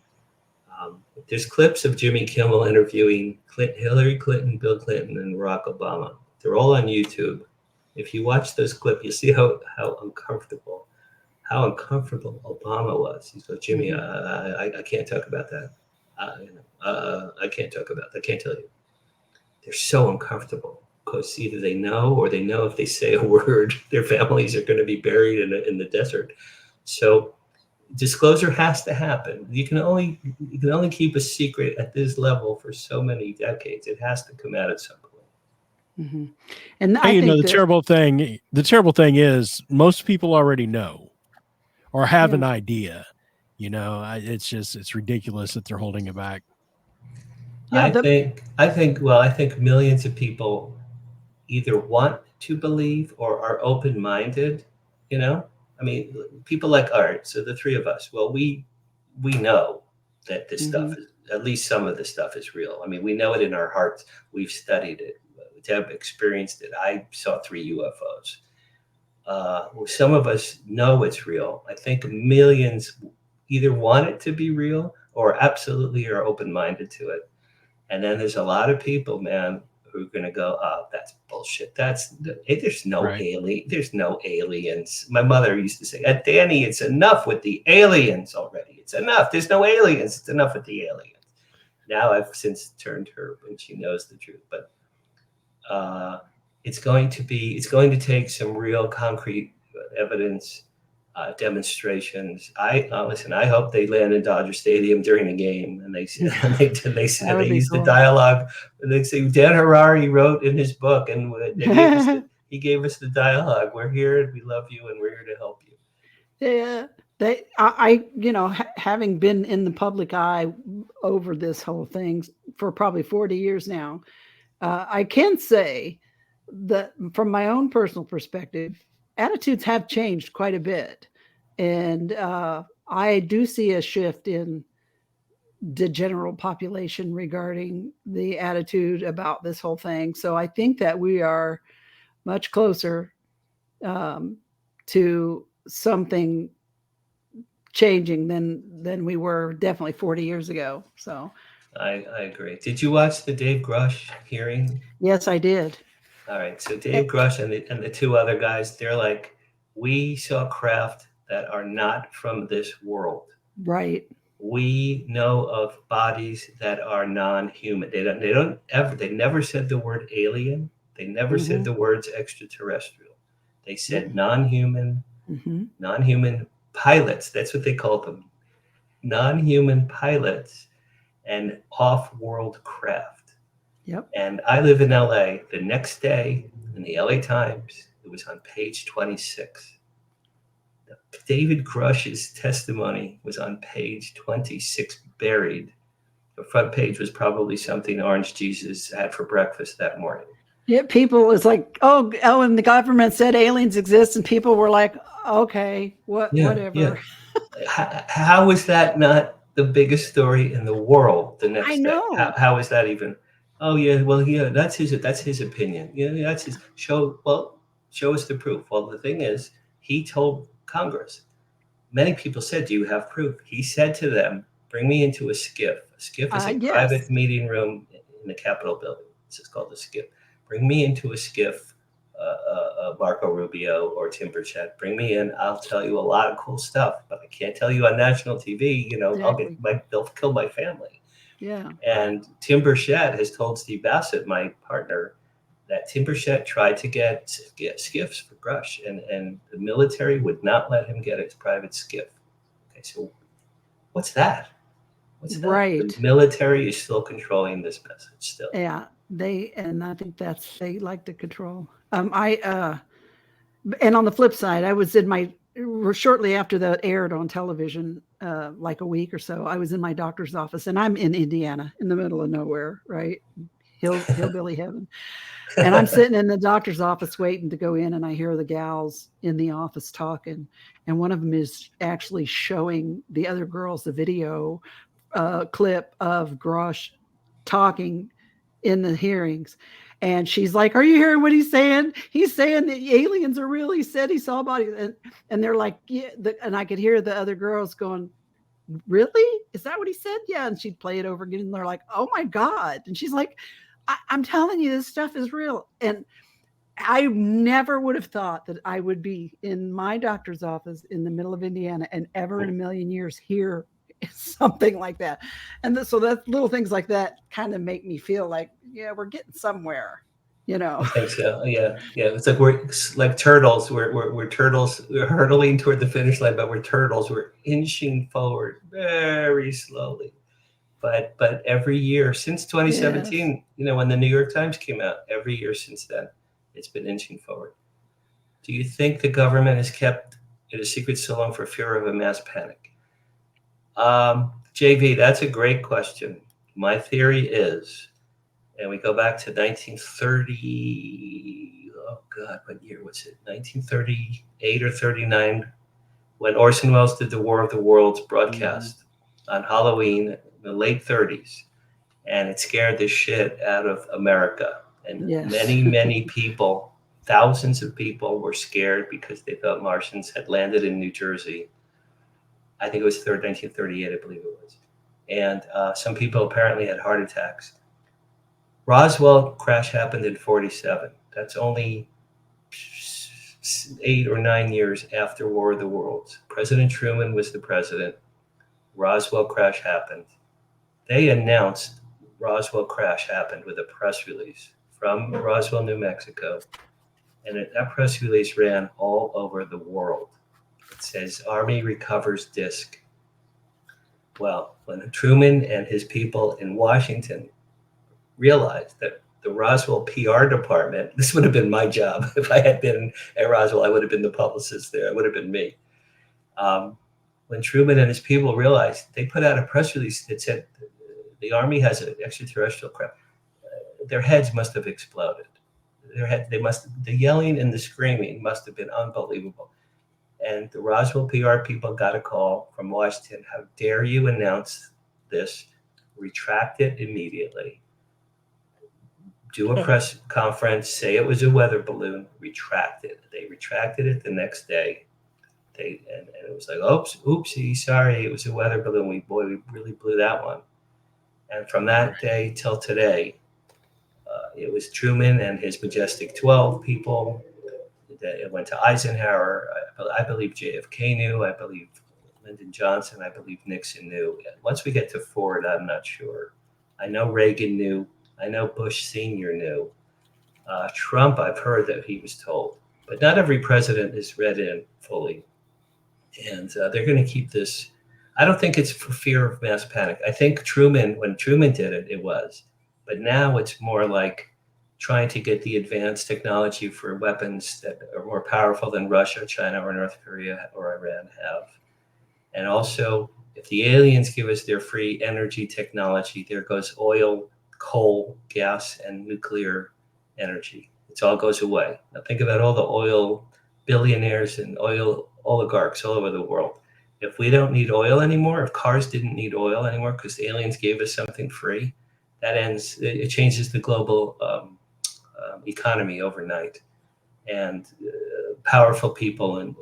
There's clips of Jimmy Kimmel interviewing Hillary Clinton, Bill Clinton, and Barack Obama. They're all on YouTube. If you watch those clips, you see how uncomfortable Obama was. He goes, Jimmy, I can't talk about that. I can't talk about that. I can't tell you. They're so uncomfortable because either they know or they know if they say a word, their families are going to be buried in the desert. So disclosure has to happen. You can only keep a secret at this level for so many decades. It has to come out at some point. Mm-hmm. And I think the terrible thing is most people already know or have an idea. It's ridiculous that they're holding it back. Yeah, I think millions of people either want to believe or are open-minded. I mean, people like Art. So the three of us. Well, we know that this stuff is, at least some of the stuff is real. I mean, we know it in our hearts. We've studied it. Deb experienced it. I saw 3 UFOs. Some of us know it's real. I think millions either want it to be real or absolutely are open-minded to it. And then there's a lot of people, man, who are going to go, oh, that's bullshit. There's no alien. There's no aliens. My mother used to say, Danny, it's enough with the aliens already. It's enough. There's no aliens. It's enough with the aliens. Now I've since turned her and she knows the truth. But it's going to take some real concrete evidence, demonstrations. I hope they land in Dodger Stadium during a game, and they use the dialogue. And they say Dan Harary wrote in his book, and he gave us the dialogue. We're here, and we love you, and we're here to help you. Yeah, having been in the public eye over this whole thing for probably 40 years now, I can say that from my own personal perspective, attitudes have changed quite a bit. And I do see a shift in the general population regarding the attitude about this whole thing. So I think that we are much closer to something changing than we were definitely 40 years ago. So I agree. Did you watch the Dave Grush hearing? yes, I did. All right. So Dave Grush and the two other guys, they're like, we saw craft that are not from this world. Right. We know of bodies that are non-human. They never said the word alien. They never said the words extraterrestrial. They said non-human, non-human pilots. That's what they called them. Non-human pilots and off-world craft. Yep. And I live in LA. The next day in the LA Times, it was on page 26. David Grush's testimony was on page 26, buried. The front page was probably something Orange Jesus had for breakfast that morning. Yeah, people was like, oh, and the government said aliens exist, and people were like, okay, whatever. Yeah. How is that not the biggest story in the world the next I day? know. How is that even? Oh yeah, well yeah, that's his opinion. Yeah, that's his show. Well, show us the proof. Well, the thing is, he told Congress. Many people said, "Do you have proof?" He said to them, "Bring me into a skiff. A skiff is a private meeting room in the Capitol building. It's just called a skiff. Bring me into a skiff, Marco Rubio or Tim Burchett. Bring me in. I'll tell you a lot of cool stuff, but I can't tell you on national TV. You know, Exactly. they'll kill my family." Yeah. And Tim Burchett has told Steve Bassett, my partner, that Tim Burchett tried to get skiffs for Grush, and the military would not let him get his private skiff. Okay, so what's that? What's that? Right. The military is still controlling this message still. Yeah, and I think they like to control. And on the flip side, I was shortly after that aired on television, like a week or so, I was in my doctor's office, and I'm in Indiana, in the middle of nowhere, right? Hillbilly heaven. And I'm sitting in the doctor's office waiting to go in, and I hear the gals in the office talking, and one of them is actually showing the other girls the video clip of Grosh talking in the hearings. And she's like, are you hearing what he's saying? He's saying the aliens are real. He said he saw bodies. And they're like, yeah. And I could hear the other girls going, really? Is that what he said? Yeah. And she'd play it over again. And they're like, oh my God. And she's like, I'm telling you, this stuff is real. And I never would have thought that I would be in my doctor's office in the middle of Indiana and ever in a million years hear something like that. And so that little things like that kind of make me feel like, yeah, we're getting somewhere, you know. I think so. Yeah. It's like we're like turtles. We're turtles. We're hurtling toward the finish line, but we're turtles. We're inching forward very slowly. But every year since 2017, you know, when the New York Times came out, every year since then, it's been inching forward. Do you think the government has kept it a secret so long for fear of a mass panic? JV, that's a great question. My theory is, and we go back to 1930, oh God, what year was it? 1938 or 39, when Orson Welles did the War of the Worlds broadcast on Halloween in the late 30s. And it scared the shit out of America. And many people, thousands of people were scared because they thought Martians had landed in New Jersey. I think it was 1938, I believe it was. And some people apparently had heart attacks. Roswell crash happened in 47. That's only 8 or 9 years after War of the Worlds. President Truman was the president. Roswell crash happened. They announced Roswell crash happened with a press release from Roswell, New Mexico. And that press release ran all over the world. It says, Army recovers disc. Well, when Truman and his people in Washington realized that the Roswell PR department, this would have been my job. If I had been at Roswell, I would have been the publicist there. It would have been me. When Truman and his people realized, they put out a press release that said the Army has an extraterrestrial craft. Their heads must have exploded. The yelling and the screaming must have been unbelievable. And the Roswell PR people got a call from Washington. How dare you announce this? Retract it immediately. do a press conference, say it was a weather balloon, retract it. They retracted it the next day. And it was like, oopsie, sorry, it was a weather balloon. We really blew that one. And from that day till today, it was Truman and his majestic 12 people. It went to Eisenhower. I believe JFK knew. I believe Lyndon Johnson. I believe Nixon knew. And once we get to Ford, I'm not sure. I know Reagan knew. I know Bush Sr. knew. Trump, I've heard that he was told. But not every president is read in fully. And they're going to keep this. I don't think it's for fear of mass panic. I think when Truman did it, it was. But now it's more like trying to get the advanced technology for weapons that are more powerful than Russia, China, or North Korea or Iran have. And also, if the aliens give us their free energy technology, there goes oil, coal, gas, and nuclear energy. It all goes away. Now think about all the oil billionaires and oil oligarchs all over the world. If we don't need oil anymore, if cars didn't need oil anymore because the aliens gave us something free, it changes the global economy overnight. And powerful people in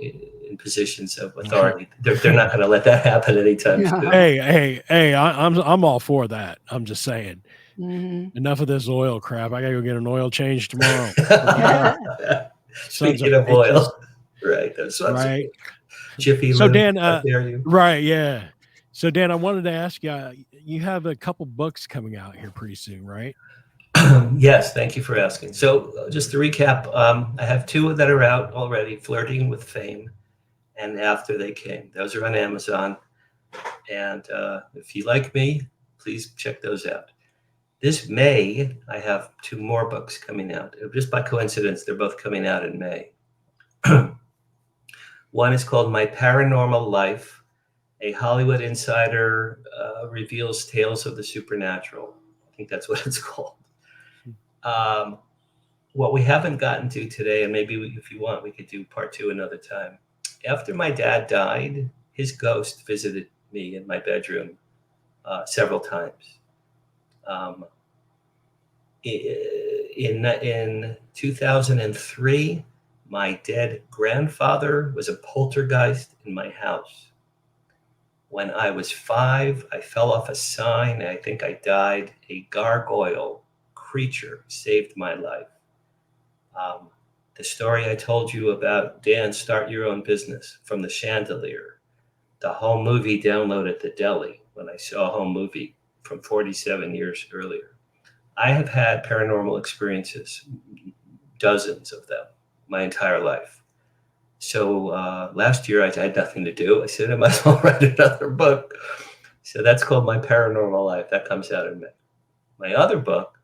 positions of authority, they're not going to let that happen anytime soon. Hey, I'm all for that. I'm just saying. Mm-hmm. Enough of this oil crap. I gotta go get an oil change tomorrow. Speaking of oil, right? Those sons right. Jiffy So Lube, Dan, how dare you? right, yeah. So Dan, I wanted to ask you. You have a couple books coming out here pretty soon, right? Yes, thank you for asking. So just to recap, I have two that are out already: Flirting with Fame and After They Came. Those are on Amazon. And if you like me, please check those out. This May, I have two more books coming out. Just by coincidence, they're both coming out in May. One is called My Paranormal Life. A Hollywood insider reveals tales of the supernatural. I think that's what it's called. What we haven't gotten to today, and maybe if you want, we could do part two another time. After my dad died, his ghost visited me in my bedroom several times. In 2003, my dead grandfather was a poltergeist in my house. When I was 5, I fell off a sign. I think I died. A gargoyle creature saved my life. The story I told you about, Dan, Start Your Own Business, from the chandelier, the home movie download at the deli when I saw a home movie from 47 years earlier. I have had paranormal experiences, dozens of them, my entire life. So last year I had nothing to do. I said I might as well write another book. So that's called My Paranormal Life. That comes out in May. My other book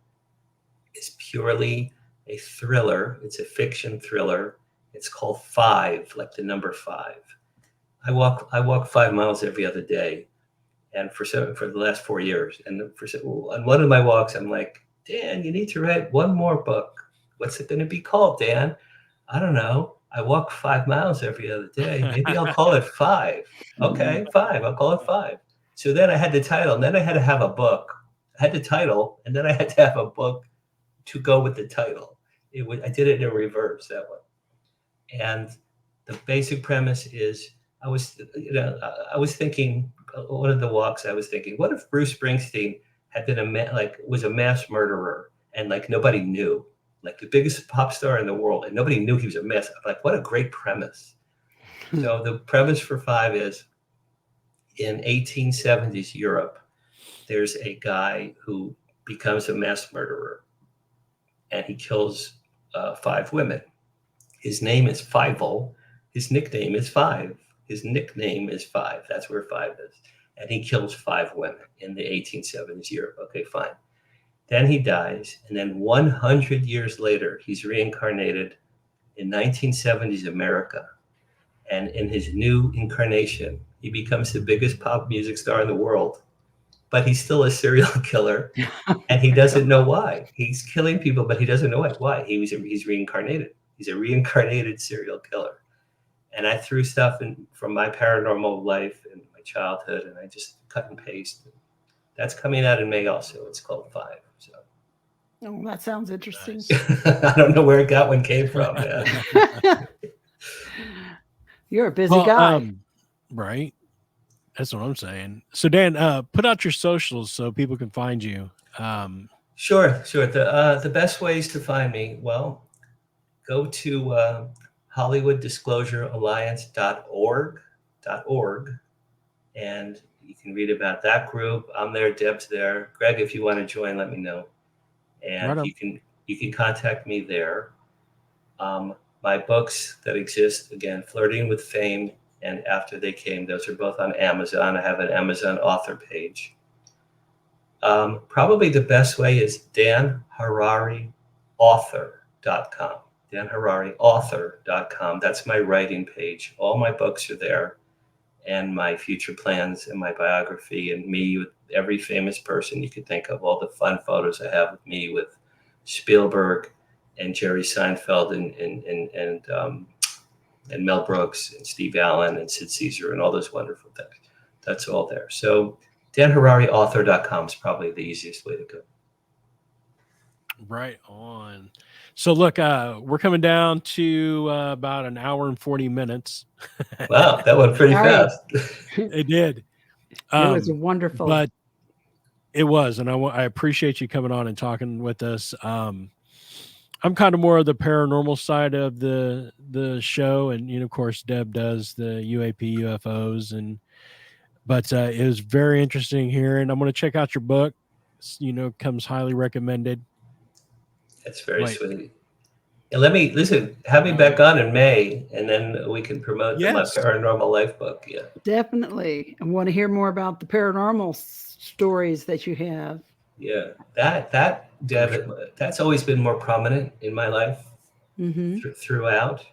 is purely a thriller. It's a fiction thriller. It's called 5, like the number 5. I walk 5 miles every other day, and for the last 4 years. And on one of my walks, I'm like, Dan, you need to write one more book. What's it going to be called, Dan? I don't know. I walk 5 miles every other day. Maybe I'll call it 5. Okay, 5. I'll call it 5. So then I had the title, and then I had to have a book. I had the title, and then I had to have a book to go with the title. I did it in reverse, that one. And the basic premise is, I was thinking, one of the walks, I was thinking, what if Bruce Springsteen had been was a mass murderer and like nobody knew, like the biggest pop star in the world, and nobody knew he was a mess. I'm like, what a great premise. So the premise for 5 is, in 1870s Europe, there's a guy who becomes a mass murderer, and he kills 5 women. His name is Fievel. His nickname is 5. His nickname is 5. That's where 5 is. And he kills 5 women in the 1870s Europe. Okay, fine. Then he dies. And then 100 years later, he's reincarnated in 1970s America. And in his new incarnation, he becomes the biggest pop music star in the world. But he's still a serial killer. And he doesn't know why. He's killing people, but he doesn't know why. He's reincarnated. He's a reincarnated serial killer. And I threw stuff in from my paranormal life and my childhood, and I just cut and paste. That's coming out in May also. It's called 5. So Oh, that sounds interesting. Nice. I don't know where that one came from. Yeah. You're a busy Well, guy. right. That's what I'm saying. So Dan, put out your socials so people can find you. Sure. The best ways to find me, well, go to HollywoodDisclosureAlliance.org, and you can read about that group. I'm there, Deb's there. Greg, if you want to join, let me know. Right And on. you can contact me there. My books that exist, again, Flirting with Fame and After They Came, those are both on Amazon. I have an Amazon author page. Probably the best way is danharariauthor.com. danharariauthor.com. That's my writing page. All my books are there, and my future plans and my biography, and me with every famous person you could think of, all the fun photos I have with me with Spielberg and Jerry Seinfeld and Mel Brooks and Steve Allen and Sid Caesar and all those wonderful things. That's all there. So danharariauthor.com is probably the easiest way to go. Right on. So look, we're coming down to about an hour and 40 minutes. Wow, that went pretty All right. fast. It did. It was wonderful. But it was, and I appreciate you coming on and talking with us. I'm kind of more of the paranormal side of the show, and of course, Deb does the UAP UFOs, but it was very interesting hearing. I'm going to check out your book. Comes highly recommended. That's very sweet. And let me have me back on in May, and then we can promote my Paranormal Life book. Yeah, definitely. I want to hear more about the paranormal stories that you have. Yeah, that's always been more prominent in my life throughout.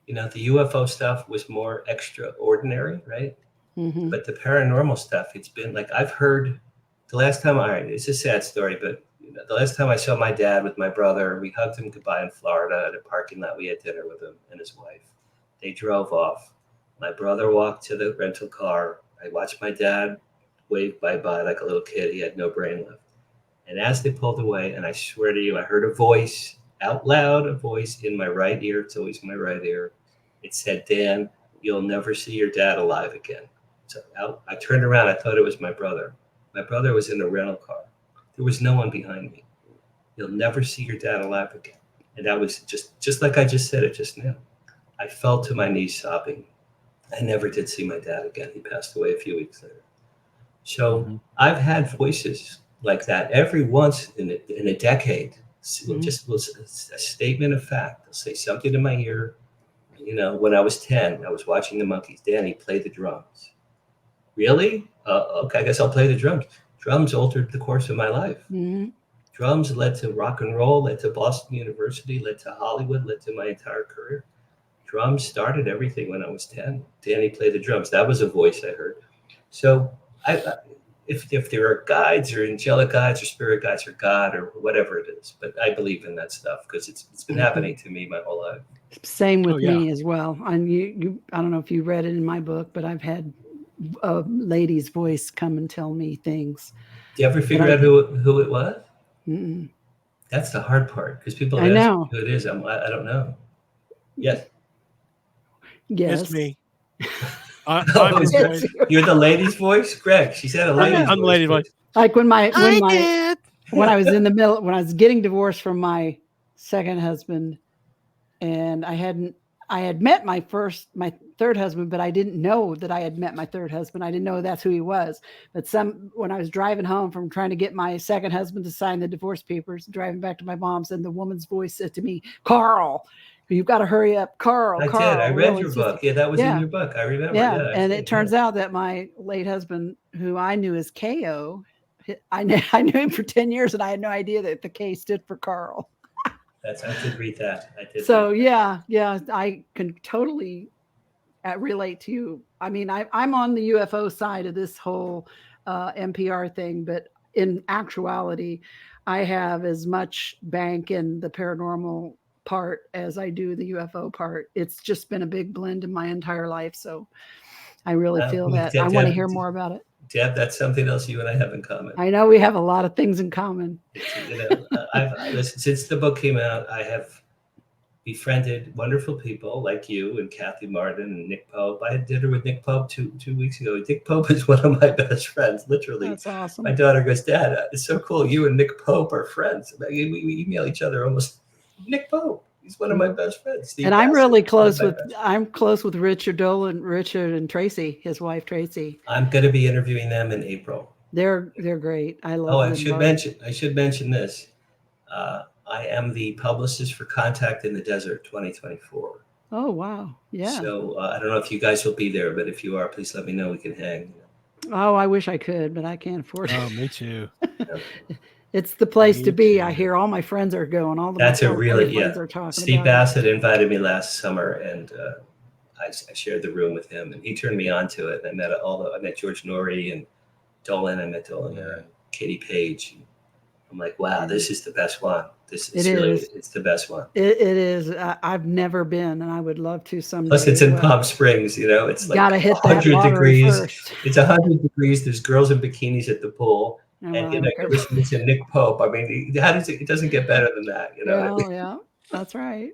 The UFO stuff was more extraordinary, right? But the paranormal stuff, it's been like I've heard. The last time, it's a sad story, but the last time I saw my dad with my brother, we hugged him goodbye in Florida at a parking lot. We had dinner with him and his wife. They drove off. My brother walked to the rental car. I watched my dad wave bye-bye like a little kid. He had no brain left. And as they pulled away, and I swear to you, I heard a voice out loud, a voice in my right ear. It's always my right ear. It said, "Dan, you'll never see your dad alive again." So I turned around. I thought it was my brother. My brother was in a rental car. There was no one behind me. "You'll never see your dad alive again." And that was just like I just said it just now. I fell to my knees sobbing. I never did see my dad again. He passed away a few weeks later. So I've had voices like that every once in a decade. Just was a statement of fact. They'll say something in my ear. When I was 10, I was watching the Monkees. "Danny, play the drums." "Really? Okay, I guess I'll play the drums." Drums altered the course of my life. Drums led to rock and roll, led to Boston University, led to Hollywood, led to my entire career. Drums started everything when I was 10. Danny, play the drums. That was a voice I heard. So if there are guides or angelic guides or spirit guides or God or whatever it is, but I believe in that stuff because it's been happening to me my whole life. Same with me as well. And you, I don't know if you read it in my book, but I've had a lady's voice come and tell me things. Do you ever figure out who it was? Mm-mm. That's the hard part because people ask me who it is. I don't know. Yes. It's me. You're the lady's voice, Greg. She said a lady's voice. I'm the lady's voice. Like when I was in the middle, when I was getting divorced from my second husband, and I had met my third husband, but I didn't know that I had met my third husband. I didn't know that's who he was. But when I was driving home from trying to get my second husband to sign the divorce papers, driving back to my mom's, and the woman's voice said to me, "Carl, you've got to hurry up, Carl." I did. I read your book. Yeah, that was in your book. I remember. Yeah, and it turns out that my late husband, who I knew as K.O., I knew him for 10 years, and I had no idea that the K stood for Carl. I did read that. So yeah, I can totally relate to you. I mean, I'm on the UFO side of this whole NPR thing, but in actuality, I have as much bank in the paranormal part as I do the UFO part. It's just been a big blend in my entire life. So I really feel that I want to hear more about it. Deb, that's something else you and I have in common. I know we have a lot of things in common. Listen, since the book came out, I have befriended wonderful people like you and Kathy Martin and Nick Pope. I had dinner with Nick Pope two weeks ago. Nick Pope is one of my best friends, literally. That's awesome. My daughter goes, Dad, it's so cool. You and Nick Pope are friends. We email each other almost. Nick Pope, he's one of my best friends. Steve and I'm Bassett, really close with Richard and Tracy, his wife Tracy. I'm going to be interviewing them in April. They're great. I love them. I should mention this. I am the publicist for Contact in the Desert 2024. Oh, wow. Yeah. So I don't know if you guys will be there, but if you are, please let me know. We can hang. Oh, I wish I could, but I can't afford it. Oh, me too. It's the place to be. I hear all my friends are going. All the That's a really, friends are talking Steve about Bassett invited me last summer, and I shared the room with him, and he turned me on to it. And I met George Norrie and Dolan. I met Dolan and Katie Page. I'm like, wow, this is the best one. It's the best one. It is. I've never been, and I would love to someday. Plus, it's in Palm Springs. It's like gotta hit 100 degrees. First. It's 100 degrees. There's girls in bikinis at the pool, and you're listening to Nick Pope. I mean, how does it doesn't get better than that? Well, yeah, that's right.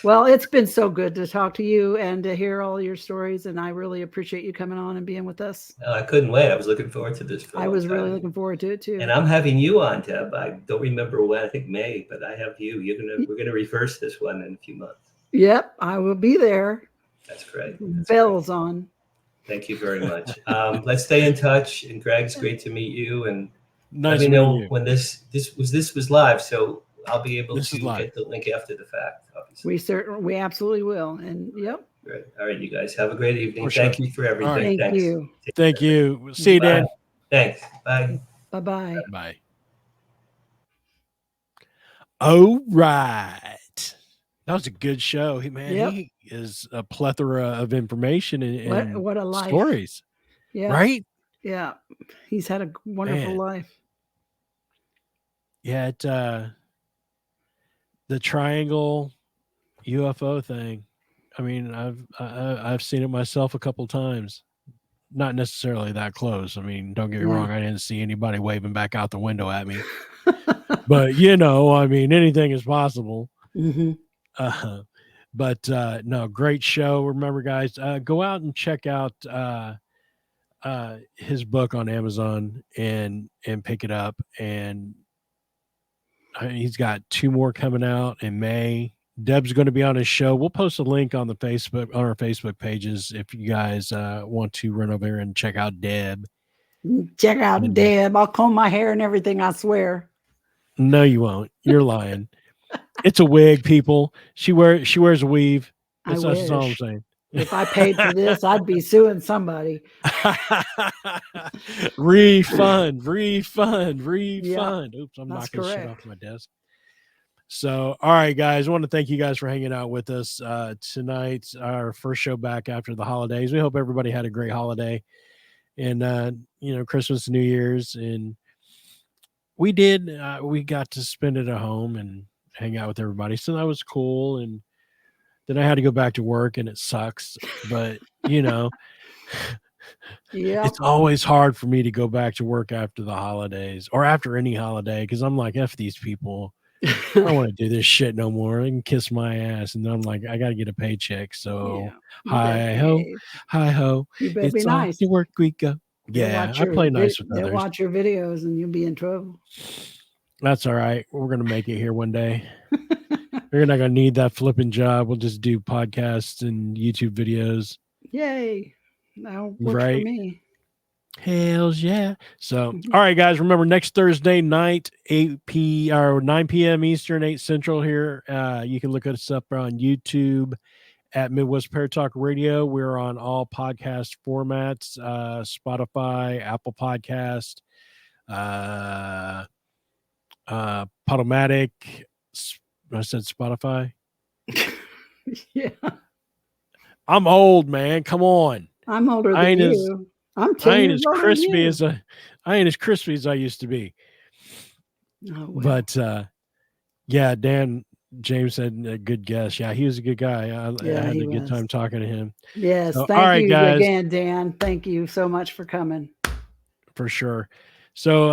Well, it's been so good to talk to you and to hear all your stories, and I really appreciate you coming on and being with us. I couldn't wait. I was looking forward to this. I was really looking forward to it too. And I'm having you on, Deb. I don't remember when. I think May, but I have you. We're gonna reverse this one in a few months. Yep, I will be there. That's great. Bells on. Thank you very much. Let's stay in touch. And Greg, it's great to meet you. And nice let me know when this was live, so I'll be able to get the link after the fact. Obviously. We absolutely will. And yep. Great. All right, you guys have a great evening. Thank you for everything. Thank you. Thank you. See you, Dan. Thanks. Bye. Bye-bye. Bye. All right. That was a good show. Man, he is a plethora of information and what a life. Stories. Yeah. Right? Yeah. He's had a wonderful life. Yeah, the triangle UFO thing. I mean, I've seen it myself a couple times. Not necessarily that close. I mean, don't get me wrong. I didn't see anybody waving back out the window at me. But I mean, anything is possible. Mm-hmm. But no, great show. Remember, guys, go out and check out his book on Amazon and pick it up. And he's got 2 more coming out in May. Deb's going to be on his show. We'll post a link on our Facebook pages if you guys want to run over there and check out Deb. Check out Deb. I'll comb my hair and everything, I swear. No, you won't. You're lying. It's a wig, people. She wears a weave. That's all I'm saying. If I paid for this, I'd be suing somebody. Refund. Yep, Oops, I'm knocking shit off my desk. So, all right, guys, I want to thank you guys for hanging out with us tonight. Our first show back after the holidays. We hope everybody had a great holiday and, Christmas, New Year's. And we did. We got to spend it at home and hang out with everybody. So that was cool. And then I had to go back to work and it sucks. But, it's always hard for me to go back to work after the holidays or after any holiday because I'm like, F these people. I don't want to do this shit no more. They can kiss my ass. And then I'm like, I got to get a paycheck. So hi ho. You better it's be nice. To work we go. Yeah, I play nice with others. They'll watch your videos and you'll be in trouble. That's all right. We're going to make it here one day. We're not going to need that flipping job. We'll just do podcasts and YouTube videos. Yay. That'll work for me. Hells yeah. So, all right, guys, remember next Thursday night, 9 p.m. Eastern, 8 Central here. You can look us up on YouTube at Midwest Paratalk Radio. We're on all podcast formats, Spotify, Apple Podcast, Podomatic. I said Spotify. Yeah. I'm old, man. Come on. I'm older than you. I'm 10 I ain't years as crispy older I ain't as crispy as I used to be. Oh, well. But Dan James said a good guess. Yeah, he was a good guy. I had a good time talking to him. Yes, so, thank all right, you guys. again, Dan. Thank you so much for coming. for sure. So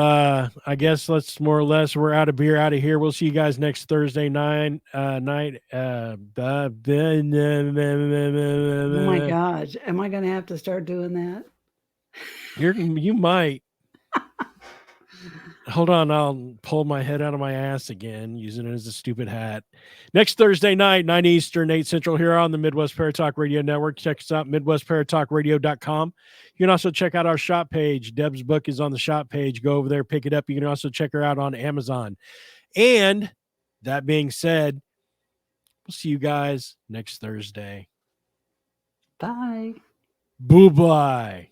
I guess let's more or less, we're out of beer out of here. We'll see you guys next Thursday night. Oh my gosh. Am I going to have to start doing that? You might. Hold on, I'll pull my head out of my ass again, using it as a stupid hat. Next Thursday night, 9 Eastern, 8 Central, here on the Midwest Paratalk Radio Network. Check us out, MidwestParatalkRadio.com. You can also check out our shop page. Deb's book is on the shop page. Go over there, pick it up. You can also check her out on Amazon. And that being said, we'll see you guys next Thursday. Bye. Boo-bye.